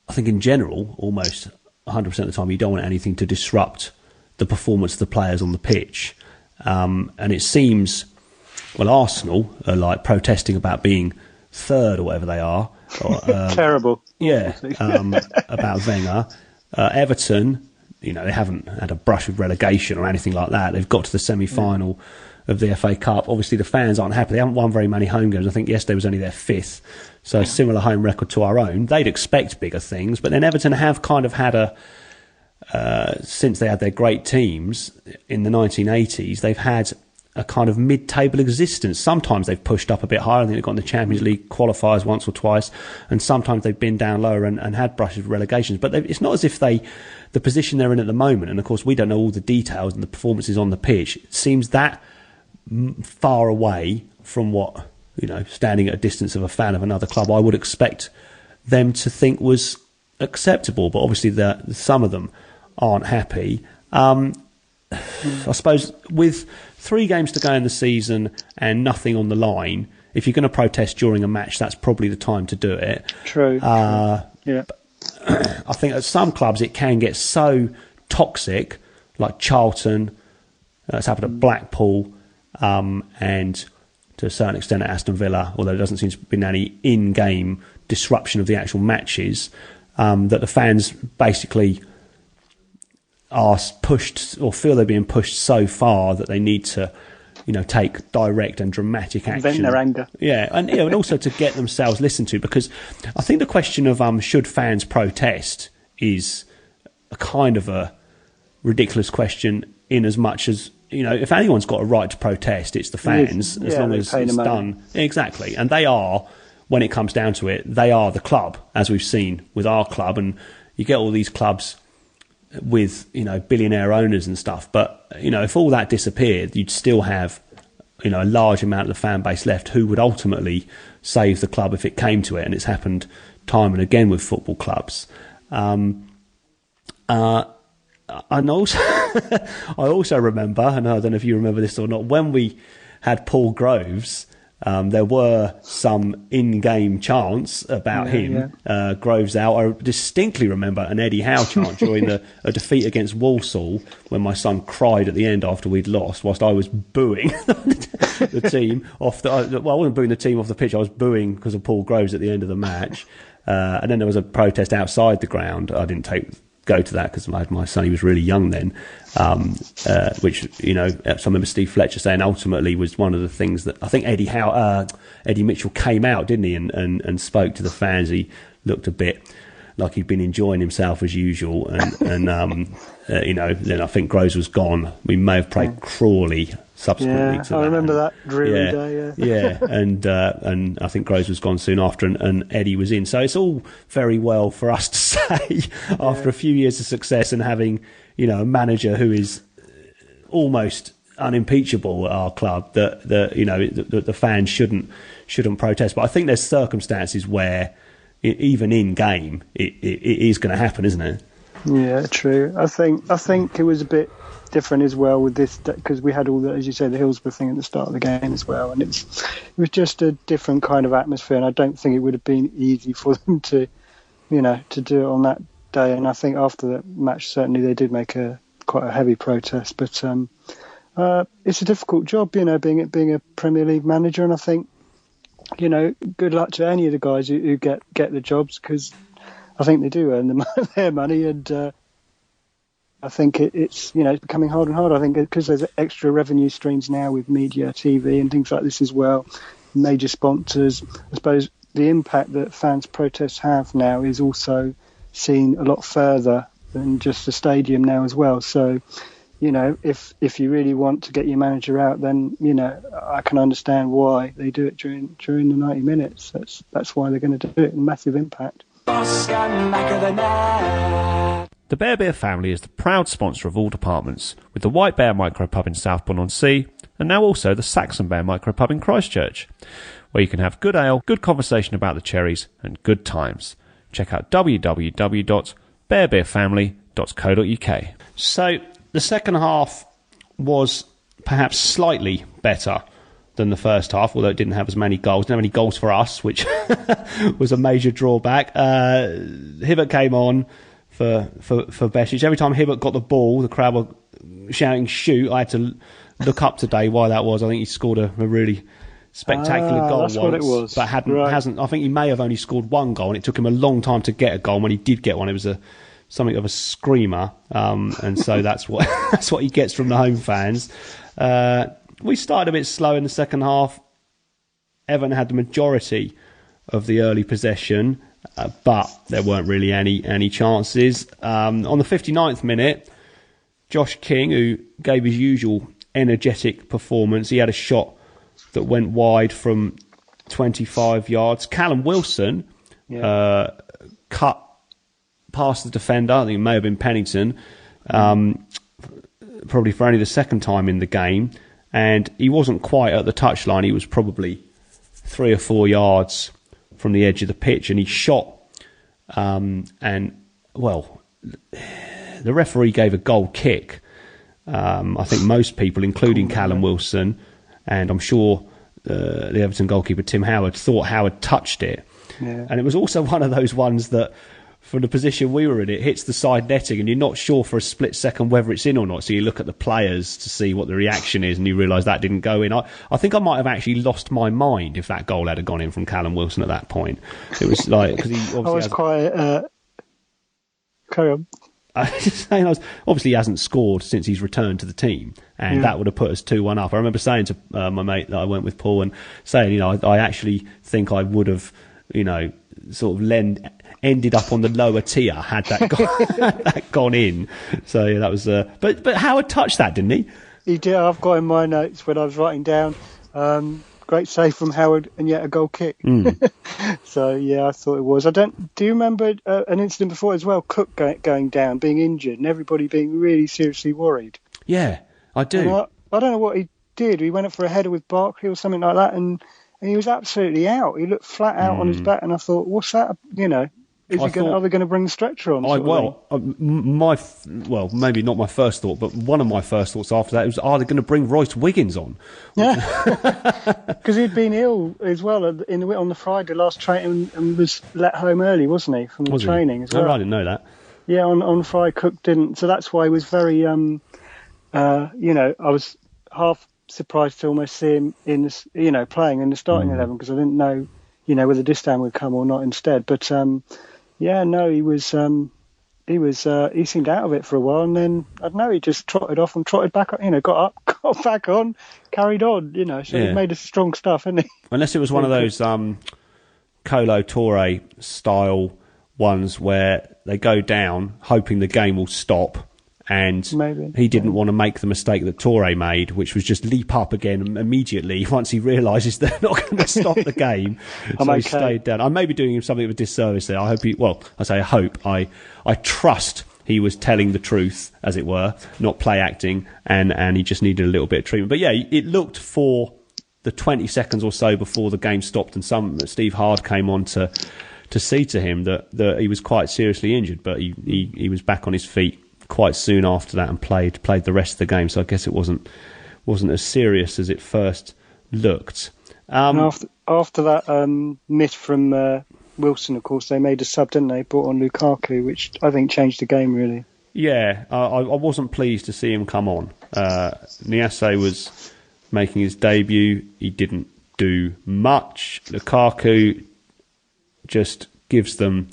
Speaker 1: I think in general, almost 100% of the time, you don't want anything to disrupt the performance of the players on the pitch. And it seems, well, Arsenal are like protesting about being third or whatever they are.
Speaker 3: Terrible.
Speaker 1: Yeah, about Wenger. Everton, they haven't had a brush with relegation or anything like that. They've got to the semi-final of the FA Cup. Obviously, the fans aren't happy. They haven't won very many home games. I think yesterday was only their 5th. So a similar home record to our own. They'd expect bigger things. But then Everton have kind of had since they had their great teams in the 1980s, they've had a kind of mid-table existence. Sometimes they've pushed up a bit higher. I think they've got in the Champions League qualifiers once or twice, and sometimes they've been down lower and had brushes with relegations. But it's not as if the position they're in at the moment, and of course we don't know all the details and the performances on the pitch, it seems that far away from what, standing at a distance of a fan of another club, I would expect them to think was acceptable. But obviously some of them aren't happy. I suppose with 3 games to go in the season and nothing on the line, if you're going to protest during a match, that's probably the time to do it.
Speaker 3: True. Yeah.
Speaker 1: I think at some clubs it can get so toxic, like Charlton, it's happened at Blackpool, and to a certain extent at Aston Villa, although there doesn't seem to have been any in-game disruption of the actual matches, that the fans basically are pushed or feel they're being pushed so far that they need to, take direct and dramatic action.
Speaker 3: Vent their anger.
Speaker 1: Yeah, and and also to get themselves listened to, because I think the question of should fans protest is a kind of a ridiculous question, in as much as, if anyone's got a right to protest, it's the fans, as long as it's done. Exactly. And they are, when it comes down to it, they are the club, as we've seen with our club. And you get all these clubs with, billionaire owners and stuff. But, if all that disappeared, you'd still have, a large amount of the fan base left who would ultimately save the club if it came to it. And it's happened time and again with football clubs. And also, I also remember, and I don't know if you remember this or not, when we had Paul Groves, there were some in-game chants about him. Yeah. Groves out. I distinctly remember an Eddie Howe chant during a defeat against Walsall, when my son cried at the end after we'd lost, whilst I was booing the team off I wasn't booing the team off the pitch. I was booing because of Paul Groves at the end of the match. And then there was a protest outside the ground. I didn't go to that because I had my son, he was really young then, which, I remember Steve Fletcher saying ultimately was one of the things that I think Eddie Mitchell came out, didn't he, and spoke to the fans. He looked a bit like he'd been enjoying himself as usual, and then I think Groves was gone. We may have played Crawley subsequently to that. I
Speaker 3: remember that dreary day.
Speaker 1: Yeah, and I think Groves was gone soon after, and Eddie was in. So it's all very well for us to say after a few years of success and having, a manager who is almost unimpeachable at our club, that the fans shouldn't protest. But I think there's circumstances where even in game it is going to happen, isn't it?
Speaker 3: Yeah, true. I think it was a bit different as well with this, because we had all the, as you say, the Hillsborough thing at the start of the game as well, and it was just a different kind of atmosphere, and I don't think it would have been easy for them to do it on that day. And I think after that match, certainly they did make quite a heavy protest, but it's a difficult job, being a Premier League manager, and I think good luck to any of the guys who get the jobs, because I think they do earn their money, and I think it's becoming harder and harder. I think because there's extra revenue streams now with media, TV, and things like this as well, major sponsors. I suppose the impact that fans' protests have now is also seen a lot further than just the stadium now as well. So, if you really want to get your manager out, then I can understand why they do it during the 90 minutes. That's why they're going to do it. Massive impact.
Speaker 1: The Bear Beer family is the proud sponsor of all departments, with the White Bear Micropub in Southbourne-on-Sea, and now also the Saxon Bear Micropub in Christchurch, where you can have good ale, good conversation about the cherries, and good times. Check out www.bearbeerfamily.co.uk. So, the second half was perhaps slightly better than the first half, although it didn't have as many goals. Didn't have any goals for us, which was a major drawback. Hibbert came on for Besic. Every time Hibbert got the ball, the crowd were shouting "shoot." I had to look up today why that was. I think he scored a really spectacular goal
Speaker 3: that's
Speaker 1: once,
Speaker 3: what it was.
Speaker 1: but hasn't. I think he may have only scored one goal, and it took him a long time to get a goal. And when he did get one, it was something of a screamer, and so that's what he gets from the home fans. We started a bit slow in the second half. Everton had the majority of the early possession, but there weren't really any chances. On the 59th minute, Josh King, who gave his usual energetic performance, he had a shot that went wide from 25 yards. Callum Wilson cut past the defender. I think it may have been Pennington, probably for only the second time in the game. And he wasn't quite at the touchline. He was probably 3 or 4 yards from the edge of the pitch, and he shot. The referee gave a goal kick. I think most people, including Callum Wilson, and I'm sure the Everton goalkeeper Tim Howard, thought Howard touched it.
Speaker 3: Yeah.
Speaker 1: And it was also one of those ones that, from the position we were in, it hits the side netting and you're not sure for a split second whether it's in or not. So you look at the players to see what the reaction is, and you realise that didn't go in. I think I might have actually lost my mind if that goal had gone in from Callum Wilson at that point. It was like, because he obviously
Speaker 3: I was quite... carry on.
Speaker 1: Obviously he hasn't scored since he's returned to the team, and that would have put us 2-1 up. I remember saying to my mate that I went with, Paul, and saying, I actually think I would have, sort of ended up on the lower tier had that gone in. So yeah, that was. But Howard touched that, didn't he?
Speaker 3: He did. I've got in my notes when I was writing down. Great save from Howard, and yet a goal kick. So yeah, I thought it was. Do you remember an incident before as well? Cook going down, being injured, and everybody being really seriously worried.
Speaker 1: Yeah, I do.
Speaker 3: And I don't know what he did. He went up for a header with Barkley or something like that, and he was absolutely out. He looked flat out on his back, and I thought, what's that? Are they going to bring the stretcher on? Maybe not my first thought, but one of my first thoughts after that was, are they going to bring Royce Wiggins on? Yeah, because he'd been ill as well on the Friday last training and was let home early, wasn't he, from the training as well?
Speaker 1: Oh, I didn't know that.
Speaker 3: Yeah, on Friday Cook didn't, so that's why he was very, I was half surprised to almost see him in this, playing in the starting 11, because I didn't know, whether Distan would come or not instead, but. Yeah, no, he seemed out of it for a while, and then I don't know, he just trotted off and trotted back, got up, got back on, carried on, so he made us strong stuff, hasn't he?
Speaker 1: Unless it was one of those Colo Torre style ones where they go down hoping the game will stop, and he didn't want to make the mistake that Torre made, which was just leap up again immediately once he realises they're not going to stop the game. So he stayed down. I may be doing him something of a disservice there. I hope I hope. I trust he was telling the truth, as it were, not play acting, and he just needed a little bit of treatment. But yeah, it looked for the 20 seconds or so before the game stopped, and Steve Hard came on to see to him that he was quite seriously injured, but he was back on his feet quite soon after that and played the rest of the game. So I guess it wasn't as serious as it first looked.
Speaker 3: After that miss from Wilson, of course, they made a sub, didn't they? Brought on Lukaku, which I think changed the game really. Yeah,
Speaker 1: I wasn't pleased to see him come on. Niasse was making his debut. He didn't do much. Lukaku just gives them.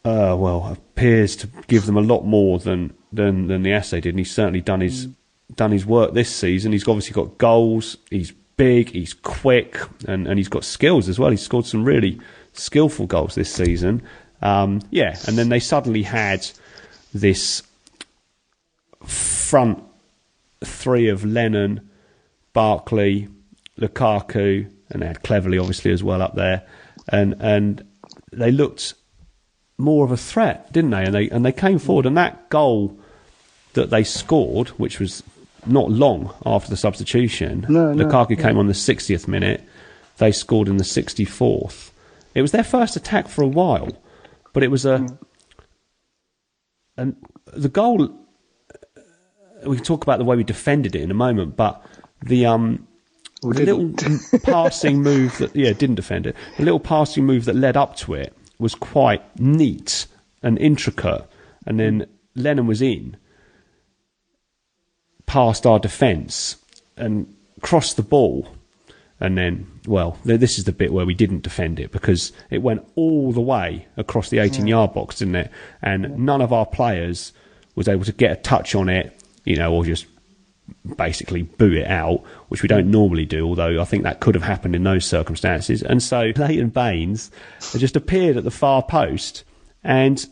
Speaker 1: Appears to give them a lot more than Niasse did, and he's certainly done his work this season. He's obviously got goals. He's big. He's quick, and he's got skills as well. He's scored some really skillful goals this season. And then they suddenly had this front three of Lennon, Barkley, Lukaku, and they had Cleverley obviously as well up there, and they looked more of a threat, didn't they? And they came forward, and that goal that they scored, which was not long after the substitution, Lukaku came on the 60th minute. They scored in the 64th. It was their first attack for a while, but it was and the goal. We can talk about the way we defended it in a moment, but the little passing move that didn't defend it. The little passing move that led up to it was quite neat and intricate, and then Lennon was in. past our defence and crossed the ball. And then, well, this is the bit where we didn't defend it because it went all the way across the 18-yard box, didn't it? And none of our players was able to get a touch on it, or just basically boot it out, which we don't normally do, although I think that could have happened in those circumstances. And so Leighton Baines just appeared at the far post and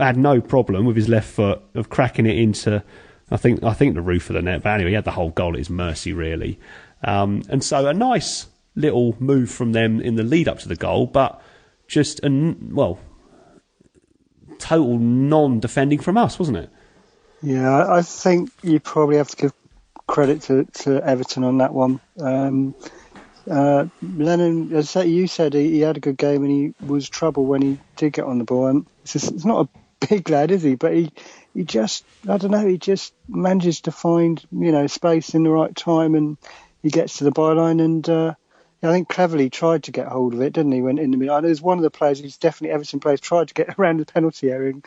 Speaker 1: had no problem with his left foot of cracking it into, I think the roof of the net. But anyway, he had the whole goal at his mercy, really. And so a nice little move from them in the lead up to the goal, but just total non-defending from us, wasn't it?
Speaker 3: Yeah, I think you probably have to give credit to Everton on that one. Lennon, as you said, he had a good game and he was trouble when he did get on the ball. And it's not a big lad, is he? But he just, I don't know, he just manages to find, space in the right time, and he gets to the byline, and I think cleverly tried to get hold of it, didn't he? Went in the middle. I know there's one of the players who's definitely Everton players tried to get around the penalty area and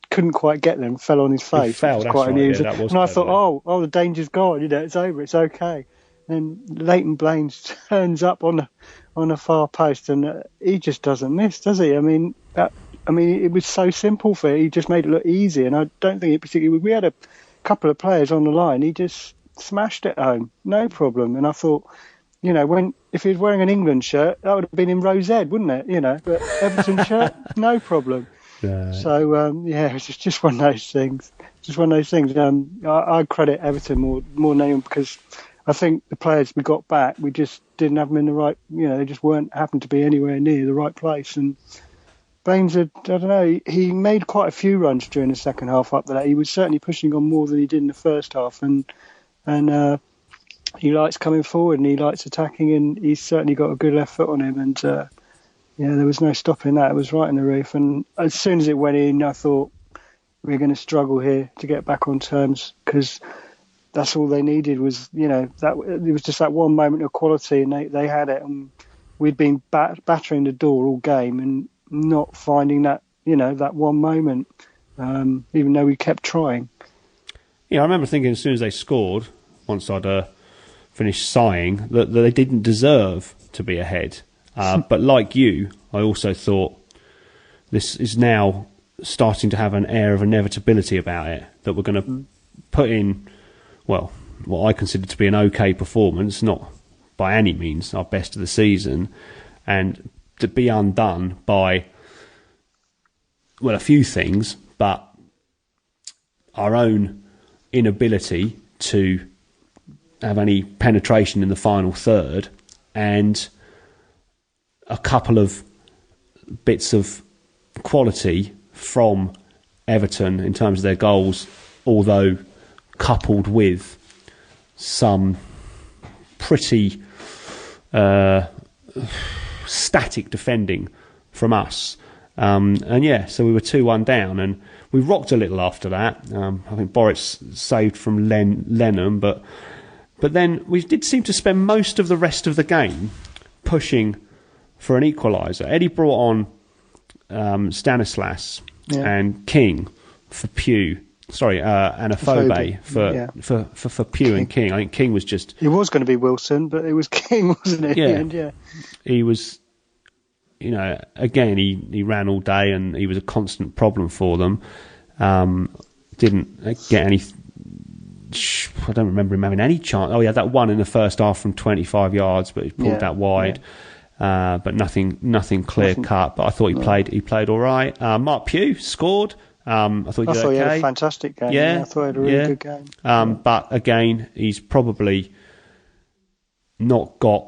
Speaker 3: couldn't quite get there and fell on his face.
Speaker 1: He fell, that's quite amusing. Yeah,
Speaker 3: and I thought, the danger's gone. It's over. It's okay. And Leighton Baines turns up on a far post, and he just doesn't miss, does he? I mean, it was so simple for him. He just made it look easy, and I don't think it particularly. We had a couple of players on the line. He just smashed it home, no problem. And I thought, if he was wearing an England shirt, that would have been in Rose Ed, wouldn't it? But Everton shirt, no problem. Right. So it's just one of those things. I credit Everton more than anyone, because I think the players we got back, we just didn't have them in the right. They just happened to be anywhere near the right place. And Baines, I don't know, he made quite a few runs during the second half up to that. He was certainly pushing on more than he did in the first half, and he likes coming forward and he likes attacking, and he's certainly got a good left foot on him. And there was no stopping that. It was right in the roof. And as soon as it went in, I thought we're going to struggle here to get back on terms, because that's all they needed was, that it was just that one moment of quality, and they had it. And we'd been battering the door all game and not finding that, that one moment, even though we kept trying.
Speaker 1: Yeah, I remember thinking as soon as they scored, once I'd finished sighing, that they didn't deserve to be ahead. But like you, I also thought this is now starting to have an air of inevitability about it, that we're going to put in, what I consider to be an okay performance, not by any means our best of the season, and to be undone by, a few things, but our own inability to have any penetration in the final third, and a couple of bits of quality from Everton in terms of their goals, although coupled with some pretty static defending from us. So we were 2-1 down, and we rocked a little after that. I think Boris saved from Lennon, but then we did seem to spend most of the rest of the game pushing for an equaliser. Eddie brought on Stanislas and King for Pew. Sorry, and Afobe for Pew King. And King. I think King was just...
Speaker 3: It was going to be Wilson, but it was King, wasn't it?
Speaker 1: Yeah. He was, again, he ran all day and he was a constant problem for them. Didn't get any... I don't remember him having any chance. Oh, he had that one in the first half from 25 yards, but he pulled that wide. Yeah. But nothing clear cut. But I thought he played all right. Mark Pugh scored. I thought he had
Speaker 3: a fantastic game. Yeah, I thought he had a really good game.
Speaker 1: But again, he's probably not got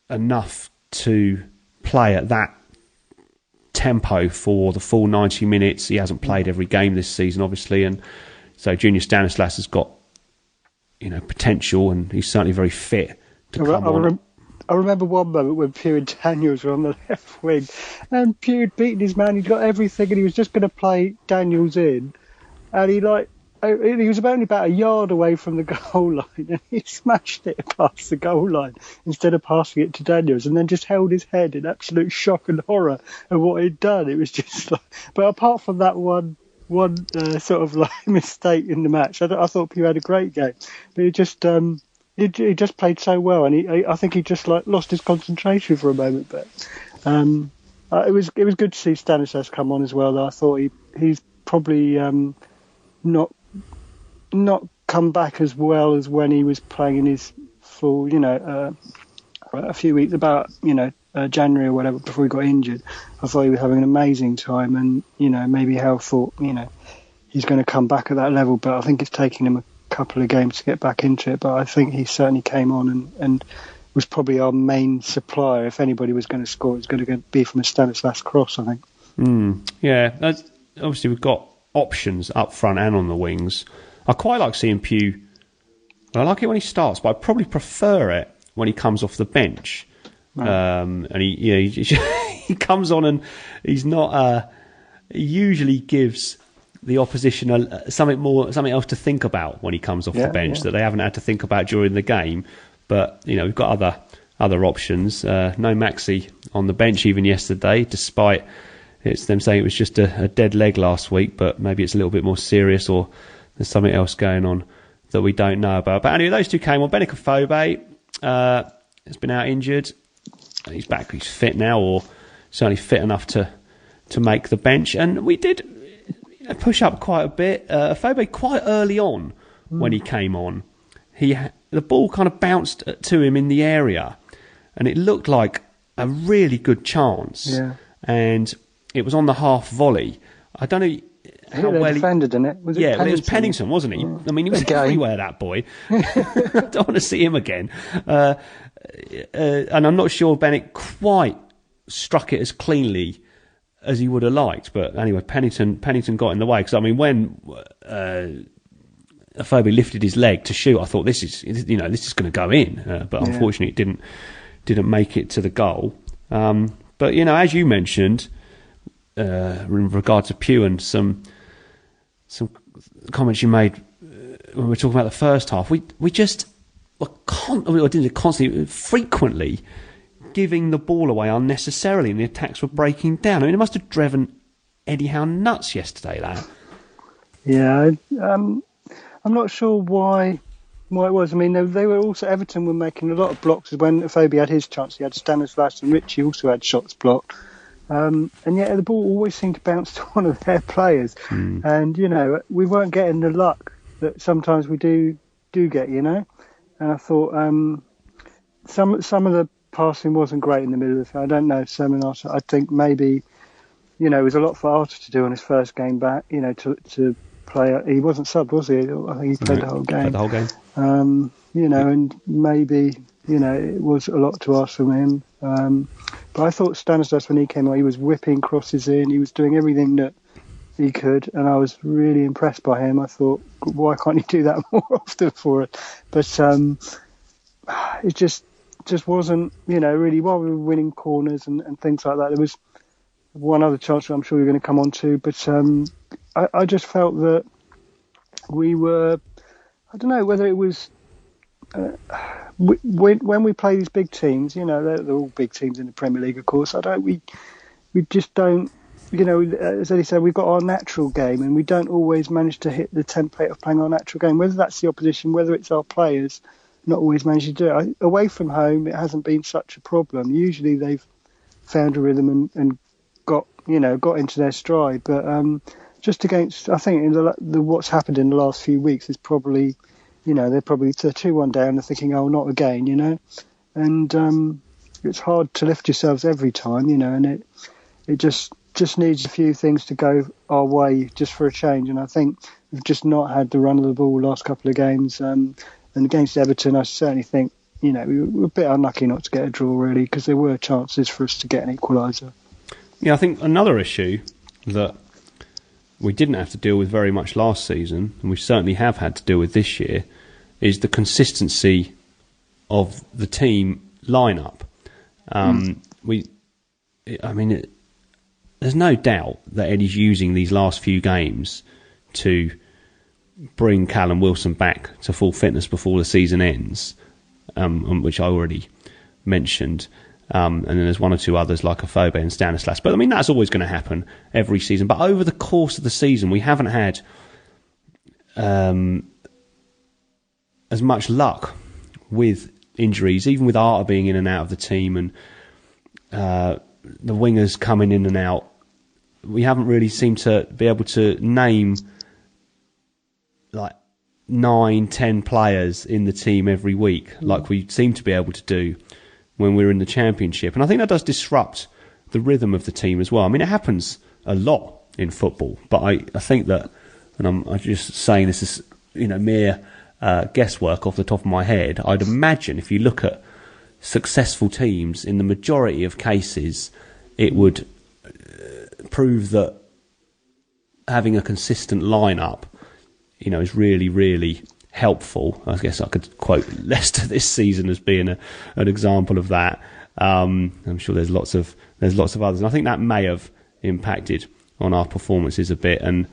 Speaker 1: enough to play at that tempo for the full 90 minutes. He hasn't played every game this season, obviously, and so Junior Stanislas has got potential, and he's certainly very fit to come on.
Speaker 3: I remember one moment when Pew and Daniels were on the left wing, and Pew had beaten his man. He'd got everything, and he was just going to play Daniels in, and he was only about a yard away from the goal line, and he smashed it past the goal line instead of passing it to Daniels, and then just held his head in absolute shock and horror at what he'd done. It was just but apart from that one sort of like mistake in the match. I thought Pew had a great game, but he just played so well, and I think he just like lost his concentration for a moment. But it was good to see Stanislas come on as well. Though I thought he's probably not come back as well as when he was playing in his full, a few weeks, about January or whatever, before he got injured. I thought he was having an amazing time, and maybe Hal thought he's going to come back at that level, but I think it's taking him a couple of games to get back into it. But I think he certainly came on and was probably our main supplier. If anybody was going to score, it was going to be from a Stanislas cross, I think.
Speaker 1: Yeah, obviously we've got options up front and on the wings. I quite like seeing Pew. I like it when he starts, but I probably prefer it when he comes off the bench. Right. And he comes on and he's not. He usually gives the opposition something else to think about when he comes off the bench that they haven't had to think about during the game. But we've got other options. No Maxi on the bench even yesterday, despite it's them saying it was just a dead leg last week. But maybe it's a little bit more serious, or there's something else going on that we don't know about. But anyway, those two came on. Benik Afobe has been out injured. He's back. He's fit now, or certainly fit enough to make the bench. And we did push up quite a bit. Afobe quite early on when he came on. The ball kind of bounced to him in the area, and it looked like a really good chance. Yeah. And it was on the half volley. I don't know how well
Speaker 3: defended, didn't it?
Speaker 1: It was Pennington, wasn't he? I mean, he was everywhere, that boy. I don't want to see him again. And I'm not sure Bennett quite struck it as cleanly as he would have liked. But anyway, Pennington got in the way. Because, I mean, when Afobe lifted his leg to shoot, I thought this is going to go in. But unfortunately, it didn't make it to the goal. But, as you mentioned, in regard to Pew and some comments you made when we were talking about the first half, we just were constantly, frequently giving the ball away unnecessarily, and the attacks were breaking down. I mean, it must have driven Eddie Howe nuts yesterday, that.
Speaker 3: Yeah, I'm not sure why it was. I mean, they were also, Everton were making a lot of blocks. When Afobe had his chance, he had Stanislas and Ritchie also had shots blocked. And yet the ball always seemed to bounce to one of their players. And, we weren't getting the luck that sometimes we do get, And I thought some of the passing wasn't great in the middle of the field. I don't know, Arthur. I think maybe, it was a lot for Arthur to do on his first game back, to play. He wasn't subbed, was he? I think he played the whole game. And maybe, it was a lot to ask from him. But I thought Stanislas, when he came on, he was whipping crosses in. He was doing everything that he could, and I was really impressed by him. I thought, why can't he do that more often for it? But it just wasn't, really, while we were winning corners and things like that. There was one other chance that I'm sure you're going to come on to, but I just felt that we were, I don't know whether it was... when we play these big teams, they're all big teams in the Premier League, of course. We just don't, as Eddie said, we've got our natural game, and we don't always manage to hit the template of playing our natural game. Whether that's the opposition, whether it's our players, not always manage to do it. Away from home, it hasn't been such a problem. Usually, they've found a rhythm and got into their stride. But just against, I think what's happened in the last few weeks is probably. They're 2-1 down. They're thinking, oh, not again, And it's hard to lift yourselves every time, and it just needs a few things to go our way just for a change. And I think we've just not had the run of the ball last couple of games. And against Everton, I certainly think, we were a bit unlucky not to get a draw, really, because there were chances for us to get an equaliser.
Speaker 1: Yeah, I think another issue that we didn't have to deal with very much last season, and we certainly have had to deal with this year, is the consistency of the team lineup. There's no doubt that Eddie's using these last few games to bring Callum Wilson back to full fitness before the season ends, which I already mentioned. And then there's one or two others like Afobe and Stanislas. But I mean, that's always going to happen every season. But over the course of the season, we haven't had as much luck with injuries, even with Arta being in and out of the team and the wingers coming in and out. We haven't really seemed to be able to name like 9-10 players in the team every week like we seem to be able to do when we're in the Championship. And I think that does disrupt the rhythm of the team as well. I mean, it happens a lot in football, but I think that, and I'm just saying this is, mere guesswork off the top of my head, I'd imagine if you look at successful teams, in the majority of cases, it would prove that having a consistent lineup, is really, really helpful. I guess I could quote Leicester this season as being an example of that. I'm sure there's lots of others, and I think that may have impacted on our performances a bit. And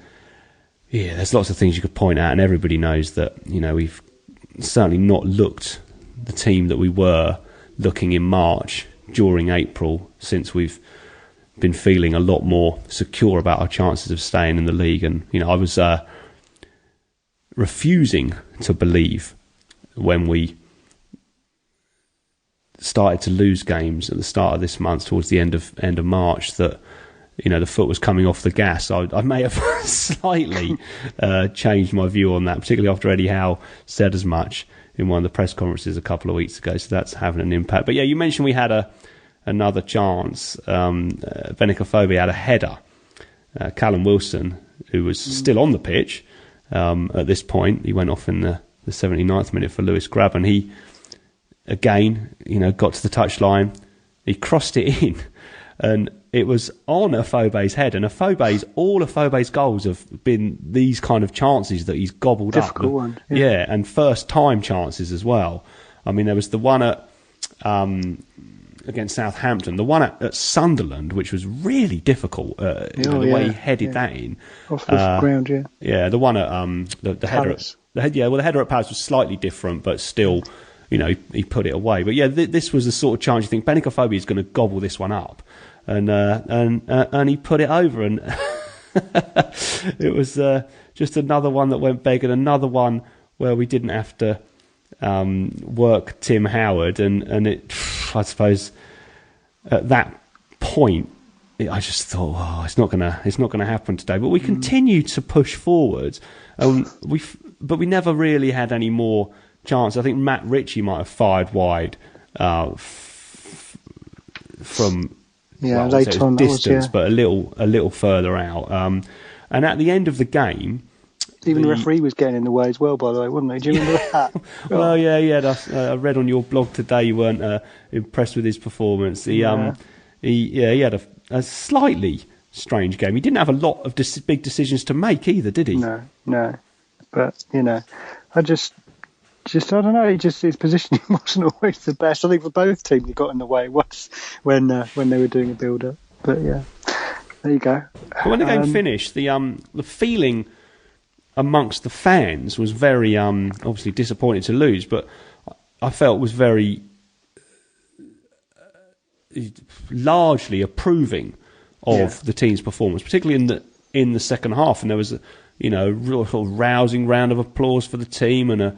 Speaker 1: yeah, there's lots of things you could point out, and everybody knows that we've certainly not looked the team that we were looking in March during April, since we've been feeling a lot more secure about our chances of staying in the league. And I was refusing to believe when we started to lose games at the start of this month, towards the end of March, that the foot was coming off the gas. I may have slightly changed my view on that, particularly after Eddie Howe said as much in one of the press conferences a couple of weeks ago. So that's having an impact. But yeah, you mentioned we had another chance. Benik Afobe had a header. Callum Wilson, who was still on the pitch at this point, he went off in the 79th minute for Lewis Grab, and he again, got to the touchline. He crossed it in, and it was on Afobe's head. And all Afobe's goals have been these kind of chances that he's gobbled up.
Speaker 3: Difficult one.
Speaker 1: Yeah, and first time chances as well. I mean, there was the one at against Southampton, the one at Sunderland, which was really difficult. The way he headed that in
Speaker 3: off the ground.
Speaker 1: Yeah, the one at the header. The header at Palace was slightly different, but still, he put it away. But yeah, this was the sort of chance you think Benik Afobe is going to gobble this one up, and he put it over, and it was just another one that went begging, another one where we didn't have to work Tim Howard, and it, I suppose, at that point, I just thought, it's not gonna happen today. But we continued to push forward, but we never really had any more chance. I think Matt Ritchie might have fired wide from distance, but a little further out. And at the end of the game,
Speaker 3: even the referee was getting in the way as well, by the way, wasn't he? Do you remember that?
Speaker 1: Well, yeah. I read on your blog today you weren't impressed with his performance. He had a slightly strange game. He didn't have a lot of big decisions to make either, did he?
Speaker 3: No. But I just I don't know. His positioning wasn't always the best. I think for both teams, he got in the way once when they were doing a build-up. But yeah, there you go.
Speaker 1: But when the game finished, the feeling amongst the fans was very obviously disappointed to lose, but I felt was very largely approving of the team's performance, particularly in the second half. And there was a real sort of rousing round of applause for the team, and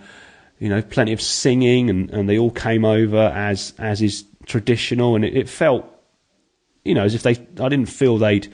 Speaker 1: plenty of singing, and they all came over as is traditional, and it felt as if I didn't feel they'd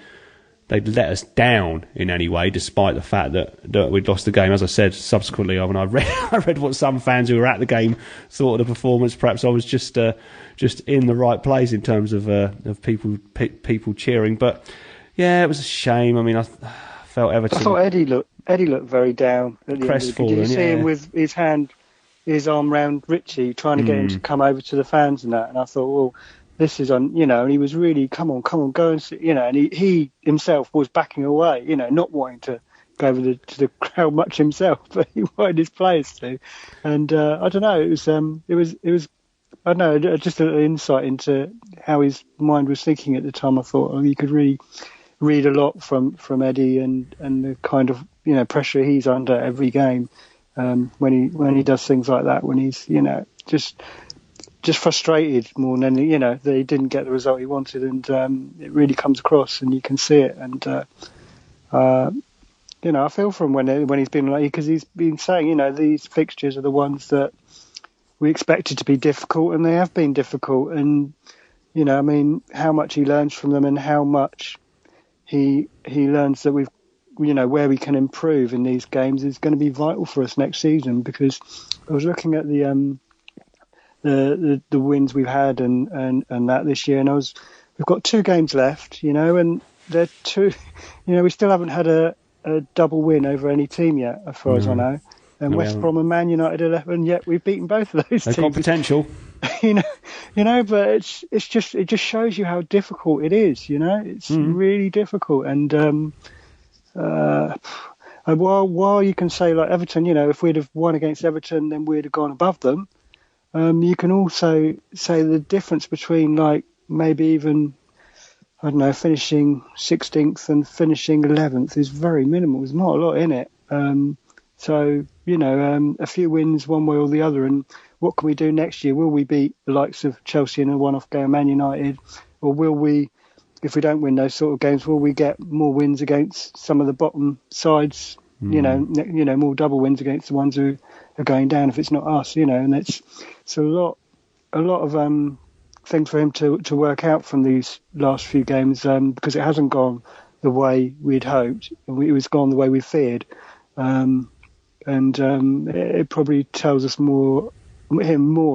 Speaker 1: let us down in any way, despite the fact that we'd lost the game. As I said subsequently, when I read what some fans who were at the game thought of the performance, perhaps I was just in the right place in terms of people cheering. But yeah, it was a shame. I mean, I felt Everton.
Speaker 3: I thought Eddie looked very down at the end. Did you see him with his arm round Ritchie, trying to get him to come over to the fans and that? And I thought, well, this is on, and he was really, come on, go and see, and he himself was backing away, not wanting to go over to the crowd much himself, but he wanted his players to. And I don't know, it was, I don't know, just an insight into how his mind was thinking at the time. I thought, you could really read a lot from Eddie and the kind of, pressure he's under every game when he does things like that, when he's, just just frustrated more than that he didn't get the result he wanted, and it really comes across, and you can see it. And I feel for him when he's been like, because he's been saying these fixtures are the ones that we expected to be difficult, and they have been difficult. And how much he learns from them, and how much he learns that we've where we can improve in these games is going to be vital for us next season. Because I was looking at the wins we've had and that this year, and we've got 2 games left, and they're two, we still haven't had a double win over any team yet, as far as I know. And West Brom and Man United 11, yet we've beaten both of those teams.
Speaker 1: They've got potential.
Speaker 3: But it just shows you how difficult it is. It's really difficult. And while you can say, like Everton, if we'd have won against Everton, then we'd have gone above them. You can also say the difference between, like, maybe even, I don't know, finishing 16th and finishing 11th is very minimal. There's not a lot in it. A few wins one way or the other. And what can we do next year? Will we beat the likes of Chelsea in a one-off game, Man United? Or will we, if we don't win those sort of games, will we get more wins against some of the bottom sides? More double wins against the ones who are going down if it's not us, and it's a lot of things for him to work out from these last few games, because it hasn't gone the way we'd hoped. It was gone the way we feared, and it probably tells us more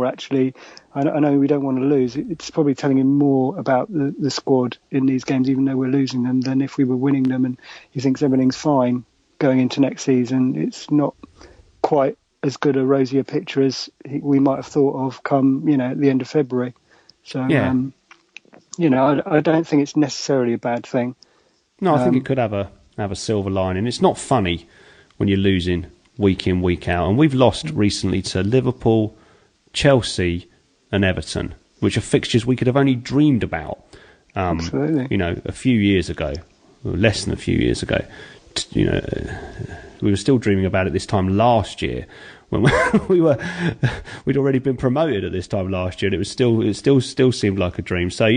Speaker 3: actually. I know we don't want to lose. It's probably telling him more about the squad in these games, even though we're losing them, than if we were winning them and he thinks everything's fine going into next season. It's not quite as good a rosier picture as we might have thought of come, at the end of February. So,
Speaker 1: yeah.
Speaker 3: I don't think it's necessarily a bad thing.
Speaker 1: No, I think it could have a silver lining. It's not funny when you're losing week in, week out. And we've lost recently to Liverpool, Chelsea and Everton, which are fixtures we could have only dreamed about,
Speaker 3: Absolutely.
Speaker 1: A few years ago, or less than a few years ago. We were still dreaming about it this time last year when we'd already been promoted at this time last year, and it still seemed like a dream. So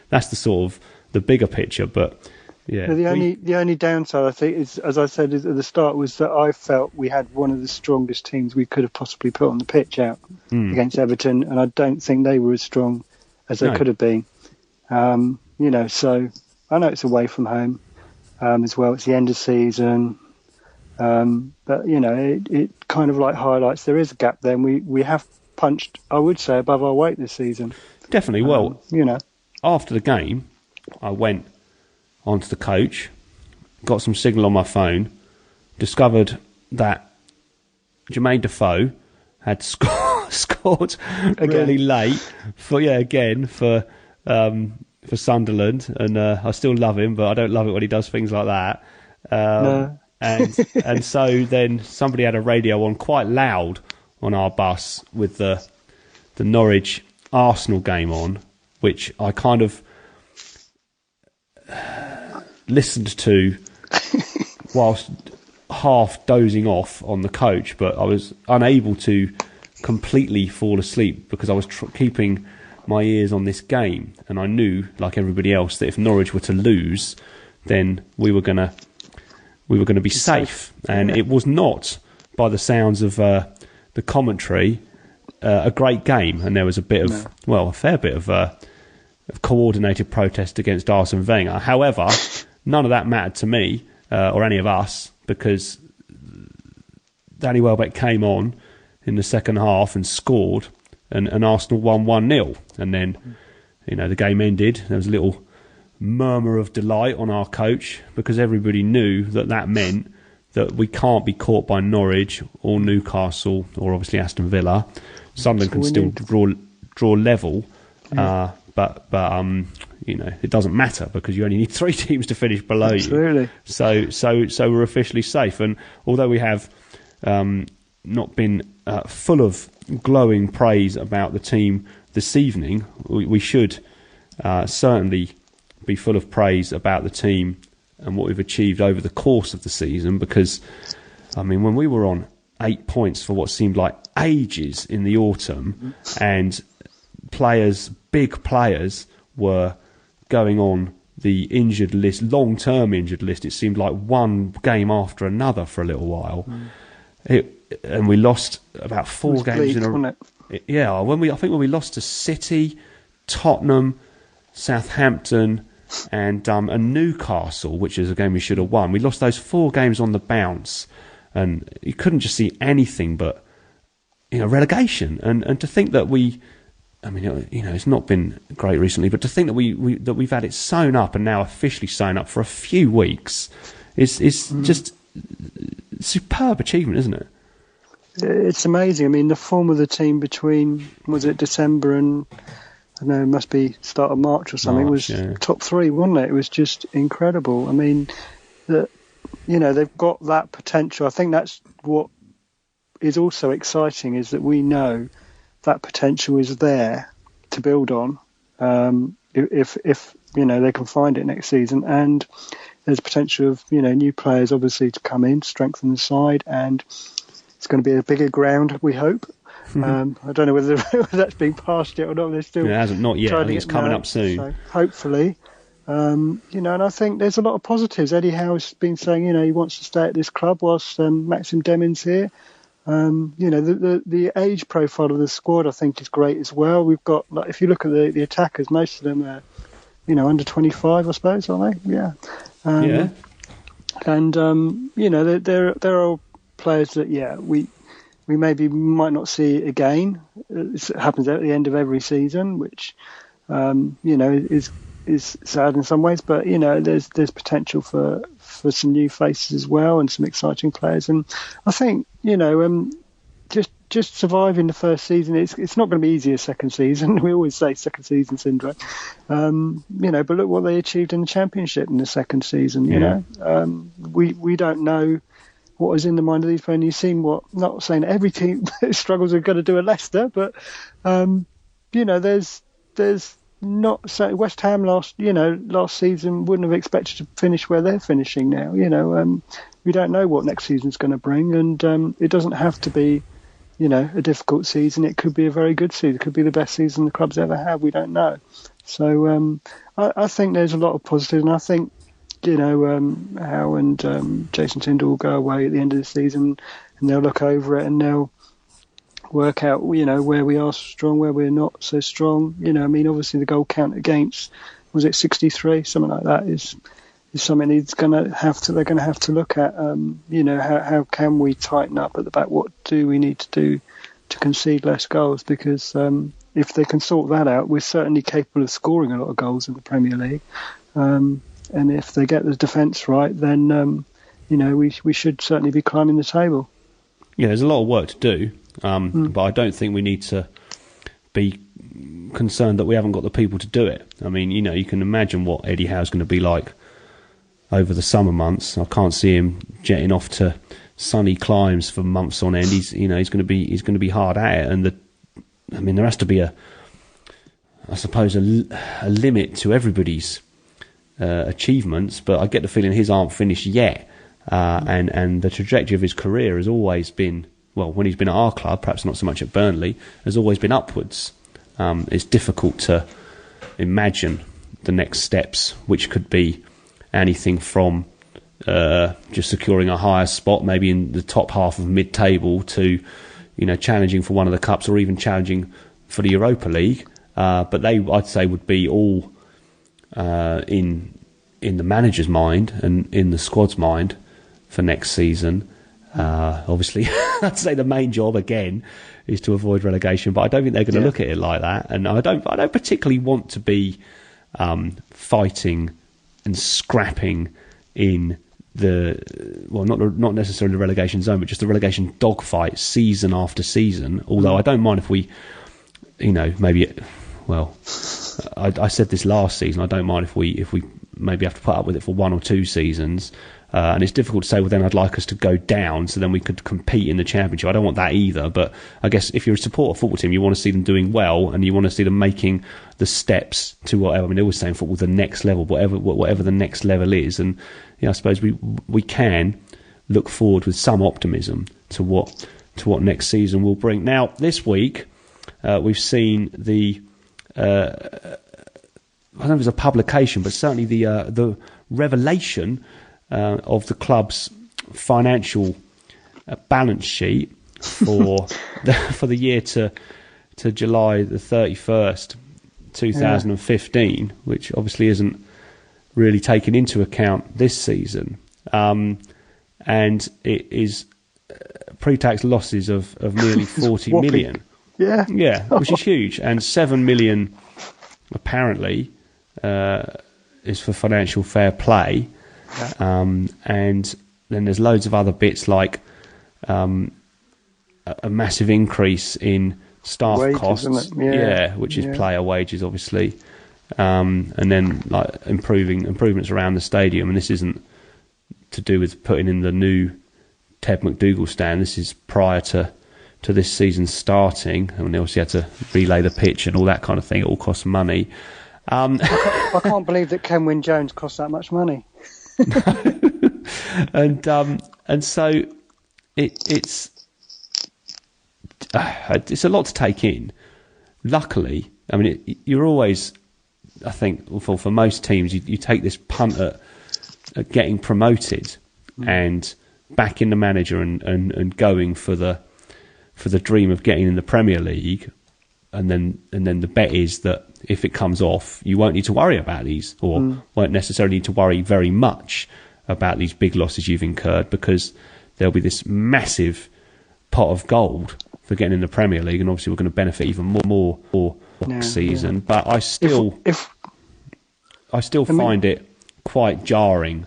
Speaker 1: that's the sort of the bigger picture. But yeah,
Speaker 3: the only downside, I think, is, as I said at the start, was that I felt we had one of the strongest teams we could have possibly put on the pitch out against Everton, and I don't think they were as strong as they could have been. So I know it's away from home. As well, it's the end of season, but it kind of like highlights there is a gap there, and we have punched, I would say, above our weight this season.
Speaker 1: Definitely. Well, after the game, I went onto the coach, got some signal on my phone, discovered that Jermaine Defoe had scored really late for Sunderland, and I still love him, but I don't love it when he does things like that.
Speaker 3: No.
Speaker 1: and so then somebody had a radio on quite loud on our bus with the Norwich Arsenal game on, which I kind of listened to whilst half dozing off on the coach, but I was unable to completely fall asleep because I was keeping my ears on this game, and I knew, like everybody else, that if Norwich were to lose, then we were gonna be safe. And it was not, by the sounds of the commentary, a great game. And there was a fair bit of coordinated protest against Arsene Wenger. However, none of that mattered to me or any of us, because Danny Welbeck came on in the second half and scored. And Arsenal won 1-0, and then the game ended. There was a little murmur of delight on our coach, because everybody knew that meant that we can't be caught by Norwich or Newcastle or obviously Aston Villa. Sunderland can still draw level, but it doesn't matter because you only need 3 teams to finish below you. So we're officially safe. And although we have not been full of glowing praise about the team this evening, we should certainly be full of praise about the team and what we've achieved over the course of the season, because when we were on 8 points for what seemed like ages in the autumn, and players, big players, were going on the injured list, long-term injured list. It seemed like one game after another for a little while. And we lost about 4 games in a row. Yeah, I think when we lost to City, Tottenham, Southampton, and Newcastle, which is a game we should have won. We lost those 4 games on the bounce, and you couldn't just see anything but relegation. And to think that it's not been great recently, but to think that we've had it sewn up and now officially sewn up for a few weeks is just superb achievement, isn't it?
Speaker 3: It's amazing. I mean, the form of the team between, was it December and, I don't know, it must be start of March or something, was top 3, wasn't it? It was just incredible. I mean, they've got that potential. I think that's what is also exciting, is that we know that potential is there to build on if they can find it next season. And there's potential of, new players obviously to come in, strengthen the side, and it's going to be a bigger ground, we hope. I don't know whether that's being passed yet or not. They're still
Speaker 1: it hasn't, not yet. I think it's coming up soon.
Speaker 3: So hopefully, and I think there's a lot of positives. Eddie Howe's been saying, he wants to stay at this club whilst Maxim Deming's here. The age profile of the squad, I think, is great as well. We've got, if you look at the attackers, most of them are, under 25, I suppose, aren't they? Yeah.
Speaker 1: Yeah.
Speaker 3: And there are players that, we might not see again. It happens at the end of every season, which, is sad in some ways. But there's potential for some new faces as well, and some exciting players. And I think just surviving the first season, it's not going to be easy a second season. We always say second season syndrome. But look what they achieved in the Championship in the second season. We don't know what was in the mind of these players. You've seen not saying every team struggles are going to do at Leicester, but there's not so West Ham last season wouldn't have expected to finish where they're finishing now. We don't know what next season's going to bring, and it doesn't have to be a difficult season. It could be a very good season. It could be the best season the club's ever had. We don't know. So I think there's a lot of positives, and I think Howe and Jason Tindall will go away at the end of the season, and they'll look over it and they'll work out, where we are strong, where we're not so strong. Obviously the goal count against, was it 63, something like that, is something they're going to have to look at. How can we tighten up at the back? What do we need to do to concede less goals? Because if they can sort that out, we're certainly capable of scoring a lot of goals in the Premier League. And if they get the defence right, then we should certainly be climbing the table.
Speaker 1: Yeah, there's a lot of work to do, but I don't think we need to be concerned that we haven't got the people to do it. I mean, you can imagine what Eddie Howe's going to be like over the summer months. I can't see him jetting off to sunny climes for months on end. He's going to be hard at it, and there has to be a limit to everybody's achievements, but I get the feeling his aren't finished yet, and the trajectory of his career has always been, well, when he's been at our club, perhaps not so much at Burnley, has always been upwards. It's difficult to imagine the next steps, which could be anything from just securing a higher spot, maybe in the top half of mid-table, to challenging for one of the cups, or even challenging for the Europa League. But they, I'd say, would be all in the manager's mind and in the squad's mind for next season. Obviously, I'd say the main job again is to avoid relegation, but I don't think they're going to look at it like that. And I don't particularly want to be fighting and scrapping in not necessarily the relegation zone, but just the relegation dogfight season after season. Although I don't mind if we, maybe. Well, I said this last season. I don't mind if we maybe have to put up with it for 1 or 2 seasons, and it's difficult to say. Well, then I'd like us to go down, so then we could compete in the Championship. I don't want that either. But I guess if you're a supporter of a football team, you want to see them doing well, and you want to see them making the steps to whatever. I mean, they always say in football, the next level, whatever the next level is. And I suppose we can look forward with some optimism to what next season will bring. Now, this week we've seen the I don't know if it was a publication, but certainly the revelation of the club's financial balance sheet for for the year to July the 31st, 2015, which obviously isn't really taken into account this season, and it is pre-tax losses of nearly 40 million. Yeah, which is huge, and 7 million apparently is for financial fair play, and then there's loads of other bits like a massive increase in staff
Speaker 3: wages,
Speaker 1: costs,
Speaker 3: isn't it?
Speaker 1: which is player wages, obviously, and then like improvements around the stadium. And this isn't to do with putting in the new Ted McDougall stand. This is prior to this season starting, and they obviously had to relay the pitch and all that kind of thing. It all costs money.
Speaker 3: I can't believe that Ken Wynne-Jones cost that much money.
Speaker 1: and so it's a lot to take in. Luckily, I mean, you're always, I think, for most teams, you take this punt at getting promoted and backing the manager and going for the dream of getting in the Premier League, and then the bet is that if it comes off, you won't need to worry about these, or won't necessarily need to worry very much about these big losses you've incurred, because there'll be this massive pot of gold for getting in the Premier League, and obviously we're going to benefit even more next season. Yeah. But I still find it quite jarring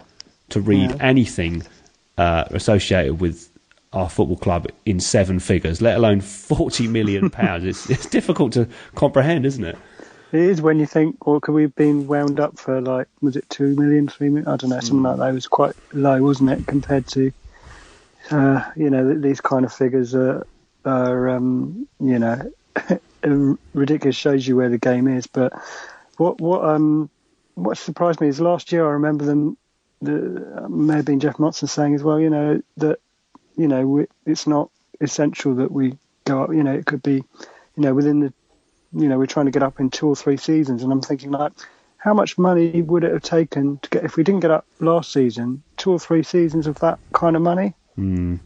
Speaker 1: to read anything associated with our football club in 7 figures, let alone £40 million. It's difficult to comprehend, isn't it?
Speaker 3: It is, when you think, well, could we have been wound up for, like, was it 2 million, 3 million? I don't know, something like that. It was quite low, wasn't it, compared to, these kind of figures are ridiculous. Shows you where the game is. But what surprised me is last year I remember them, may have been Jeff Motson saying as well, that, it's not essential that we go up, it could be, within the, we're trying to get up in 2 or 3 seasons. And I'm thinking, like, how much money would it have taken to get, if we didn't get up last season, 2 or 3 seasons of that kind of money? That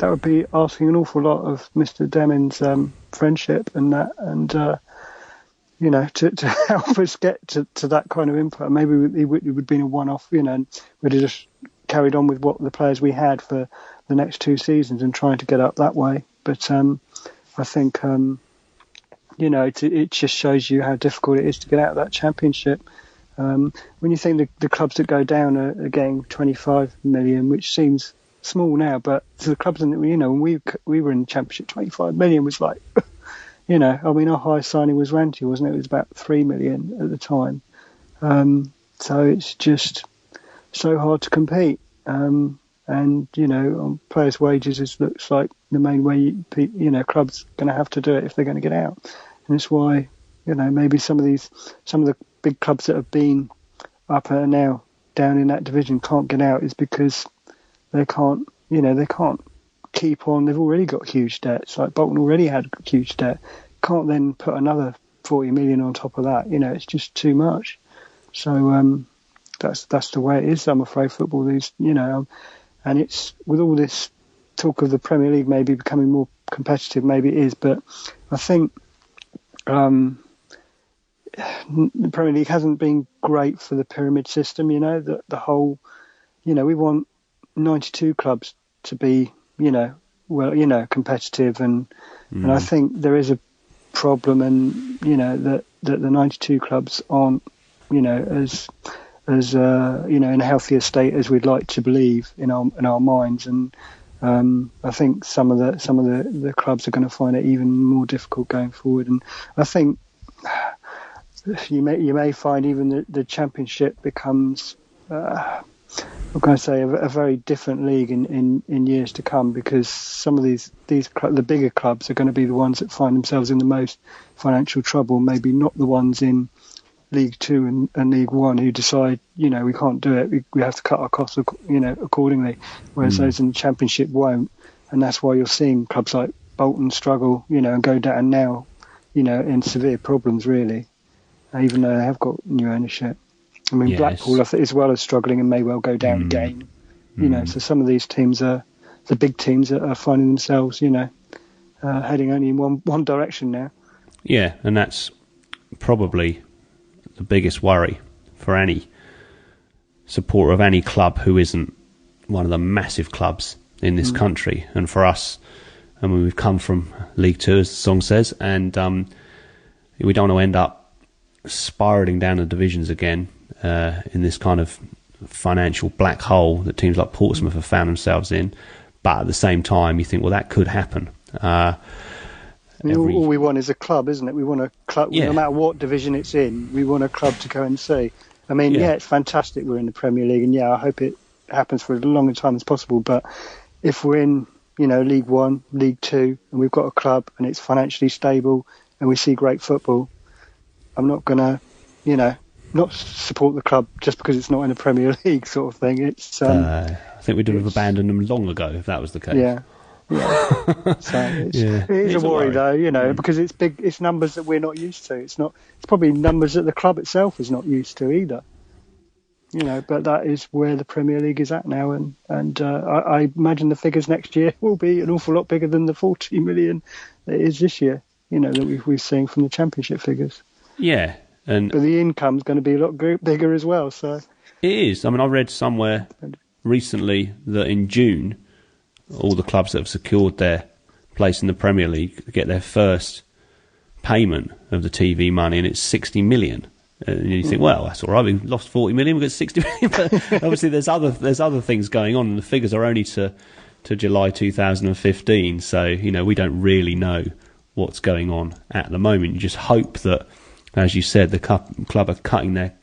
Speaker 3: would be asking an awful lot of Mr. Deming's friendship and that, and to help us get to that kind of input. Maybe it would have been a one-off, and we'd have just carried on with what the players we had for the next 2 seasons and trying to get up that way. But I think, it just shows you how difficult it is to get out of that Championship. When you think the clubs that go down are getting 25 million, which seems small now, but to the clubs, when we were in the Championship, 25 million was like, our highest signing was Ranty, wasn't it? It was about 3 million at the time. So it's just so hard to compete. And, on players' wages, it looks like the main way, clubs are going to have to do it if they're going to get out. And it's why, maybe some of the big clubs that have been up and are now down in that division can't get out, is because they can't keep on. They've already got huge debts. Like Bolton already had huge debt. Can't then put another 40 million on top of that. It's just too much. So that's the way it is, I'm afraid, football. These, and it's, with all this talk of the Premier League maybe becoming more competitive, maybe it is, but I think the Premier League hasn't been great for the pyramid system. The whole, we want 92 clubs to be, competitive, and I think there is a problem, and that the 92 clubs aren't, as in a healthier state as we'd like to believe in our minds, and I think some of the clubs are going to find it even more difficult going forward. And I think you may find even the Championship becomes I'm going to say a very different league in years to come, because some of the bigger clubs are going to be the ones that find themselves in the most financial trouble, maybe not the ones in League 2 and League 1 who decide, we can't do it, we have to cut our costs, accordingly, whereas those in the Championship won't. And that's why you're seeing clubs like Bolton struggle, and go down now, in severe problems really, even though they have got new ownership. I mean,
Speaker 1: Yes.
Speaker 3: Blackpool, I think, as well as struggling and may well go down again. So some of these teams the big teams are finding themselves, heading only in one direction now.
Speaker 1: Yeah, and that's probably the biggest worry for any supporter of any club who isn't one of the massive clubs in this country. And for us, I mean, we've come from League Two, as the song says, and we don't want to end up spiralling down the divisions again in this kind of financial black hole that teams like Portsmouth have found themselves in. But at the same time, you think, well, that could happen.
Speaker 3: All we want is a club, isn't it? We want a club, no matter what division it's in, we want a club to go and see. I mean, it's fantastic we're in the Premier League, and I hope it happens for as long a time as possible. But if we're in, League One, League Two, and we've got a club and it's financially stable and we see great football, I'm not going to, not support the club just because it's not in the Premier League sort of thing. It's
Speaker 1: I think we'd have abandoned them long ago if that was the case.
Speaker 3: Yeah. So it is a worry though, because it's big. It's numbers that we're not used to. It's probably numbers that the club itself is not used to either. But that is where the Premier League is at now, and I imagine the figures next year will be an awful lot bigger than the 40 million that it is this year. That we've seen from the Championship figures.
Speaker 1: Yeah, but
Speaker 3: the income's going to be a lot bigger as well. So
Speaker 1: it is. I mean, I read somewhere recently that in June, all the clubs that have secured their place in the Premier League get their first payment of the TV money, and it's 60 million. And you think, well, that's all right. We've lost 40 million, we've got 60 million. But obviously, there's other things going on, and the figures are only to July 2015. So we don't really know what's going on at the moment. You just hope that, as you said, the club are cutting their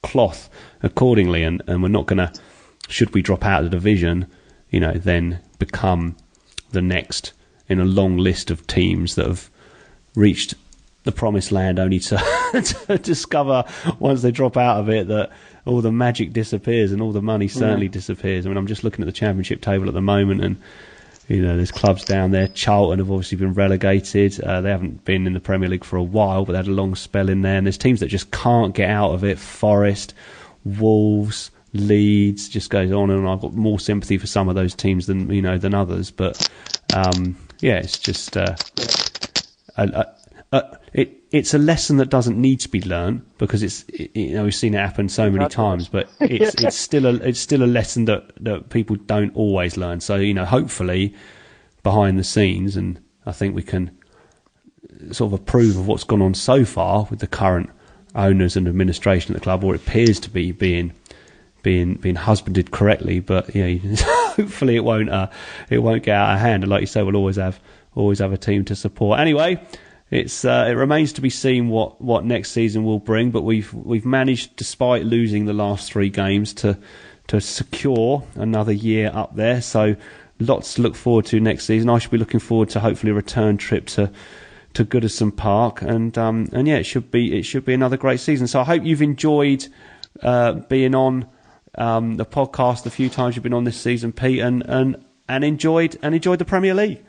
Speaker 1: cloth accordingly, and we're not going to, should we drop out of the division, then become the next in a long list of teams that have reached the promised land only to to discover once they drop out of it that all the magic disappears and all the money certainly disappears. I mean, I'm just looking at the Championship table at the moment, and there's clubs down there. Charlton have obviously been relegated. They haven't been in the Premier League for a while, but they had a long spell in there. And there's teams that just can't get out of it. Forest, Wolves, Leeds, just goes on and on. I've got more sympathy for some of those teams than others. But it's just it's a lesson that doesn't need to be learned, because we've seen it happen so many times. But it's still a lesson that people don't always learn. So hopefully behind the scenes, and I think we can sort of approve of what's gone on so far with the current owners and administration of the club, or it appears to be being husbanded correctly. But hopefully it won't get out of hand. And like you say, we'll always have a team to support. Anyway, it remains to be seen what next season will bring. But we've managed, despite losing the last 3 games, to secure another year up there. So lots to look forward to next season. I should be looking forward to hopefully a return trip to Goodison Park, and it should be another great season. So I hope you've enjoyed being on the podcast the few times you've been on this season, Pete, and enjoyed the Premier League.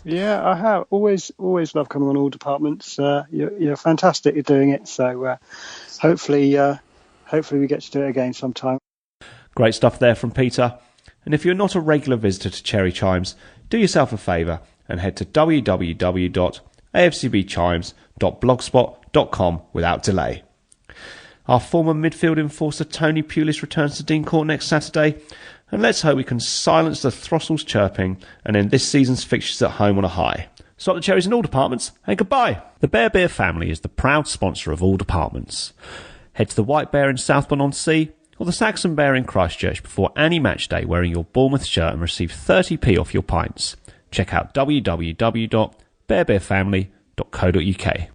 Speaker 3: Yeah, I have always loved coming on All Departments. You're fantastic at doing it. So hopefully we get to do it again sometime.
Speaker 1: Great stuff there from Peter. And if you're not a regular visitor to Cherry Chimes, do yourself a favour and head to www.afcbchimes.blogspot.com without delay. Our former midfield enforcer Tony Pulis returns to Dean Court next Saturday, and let's hope we can silence the throstles chirping and end this season's fixtures at home on a high. Stop the cherries in all departments, and goodbye. The Bear Beer family is the proud sponsor of all departments. Head to the White Bear in Southbourne-on-Sea or the Saxon Bear in Christchurch before any match day wearing your Bournemouth shirt and receive 30p off your pints. Check out www.bearbeerfamily.co.uk.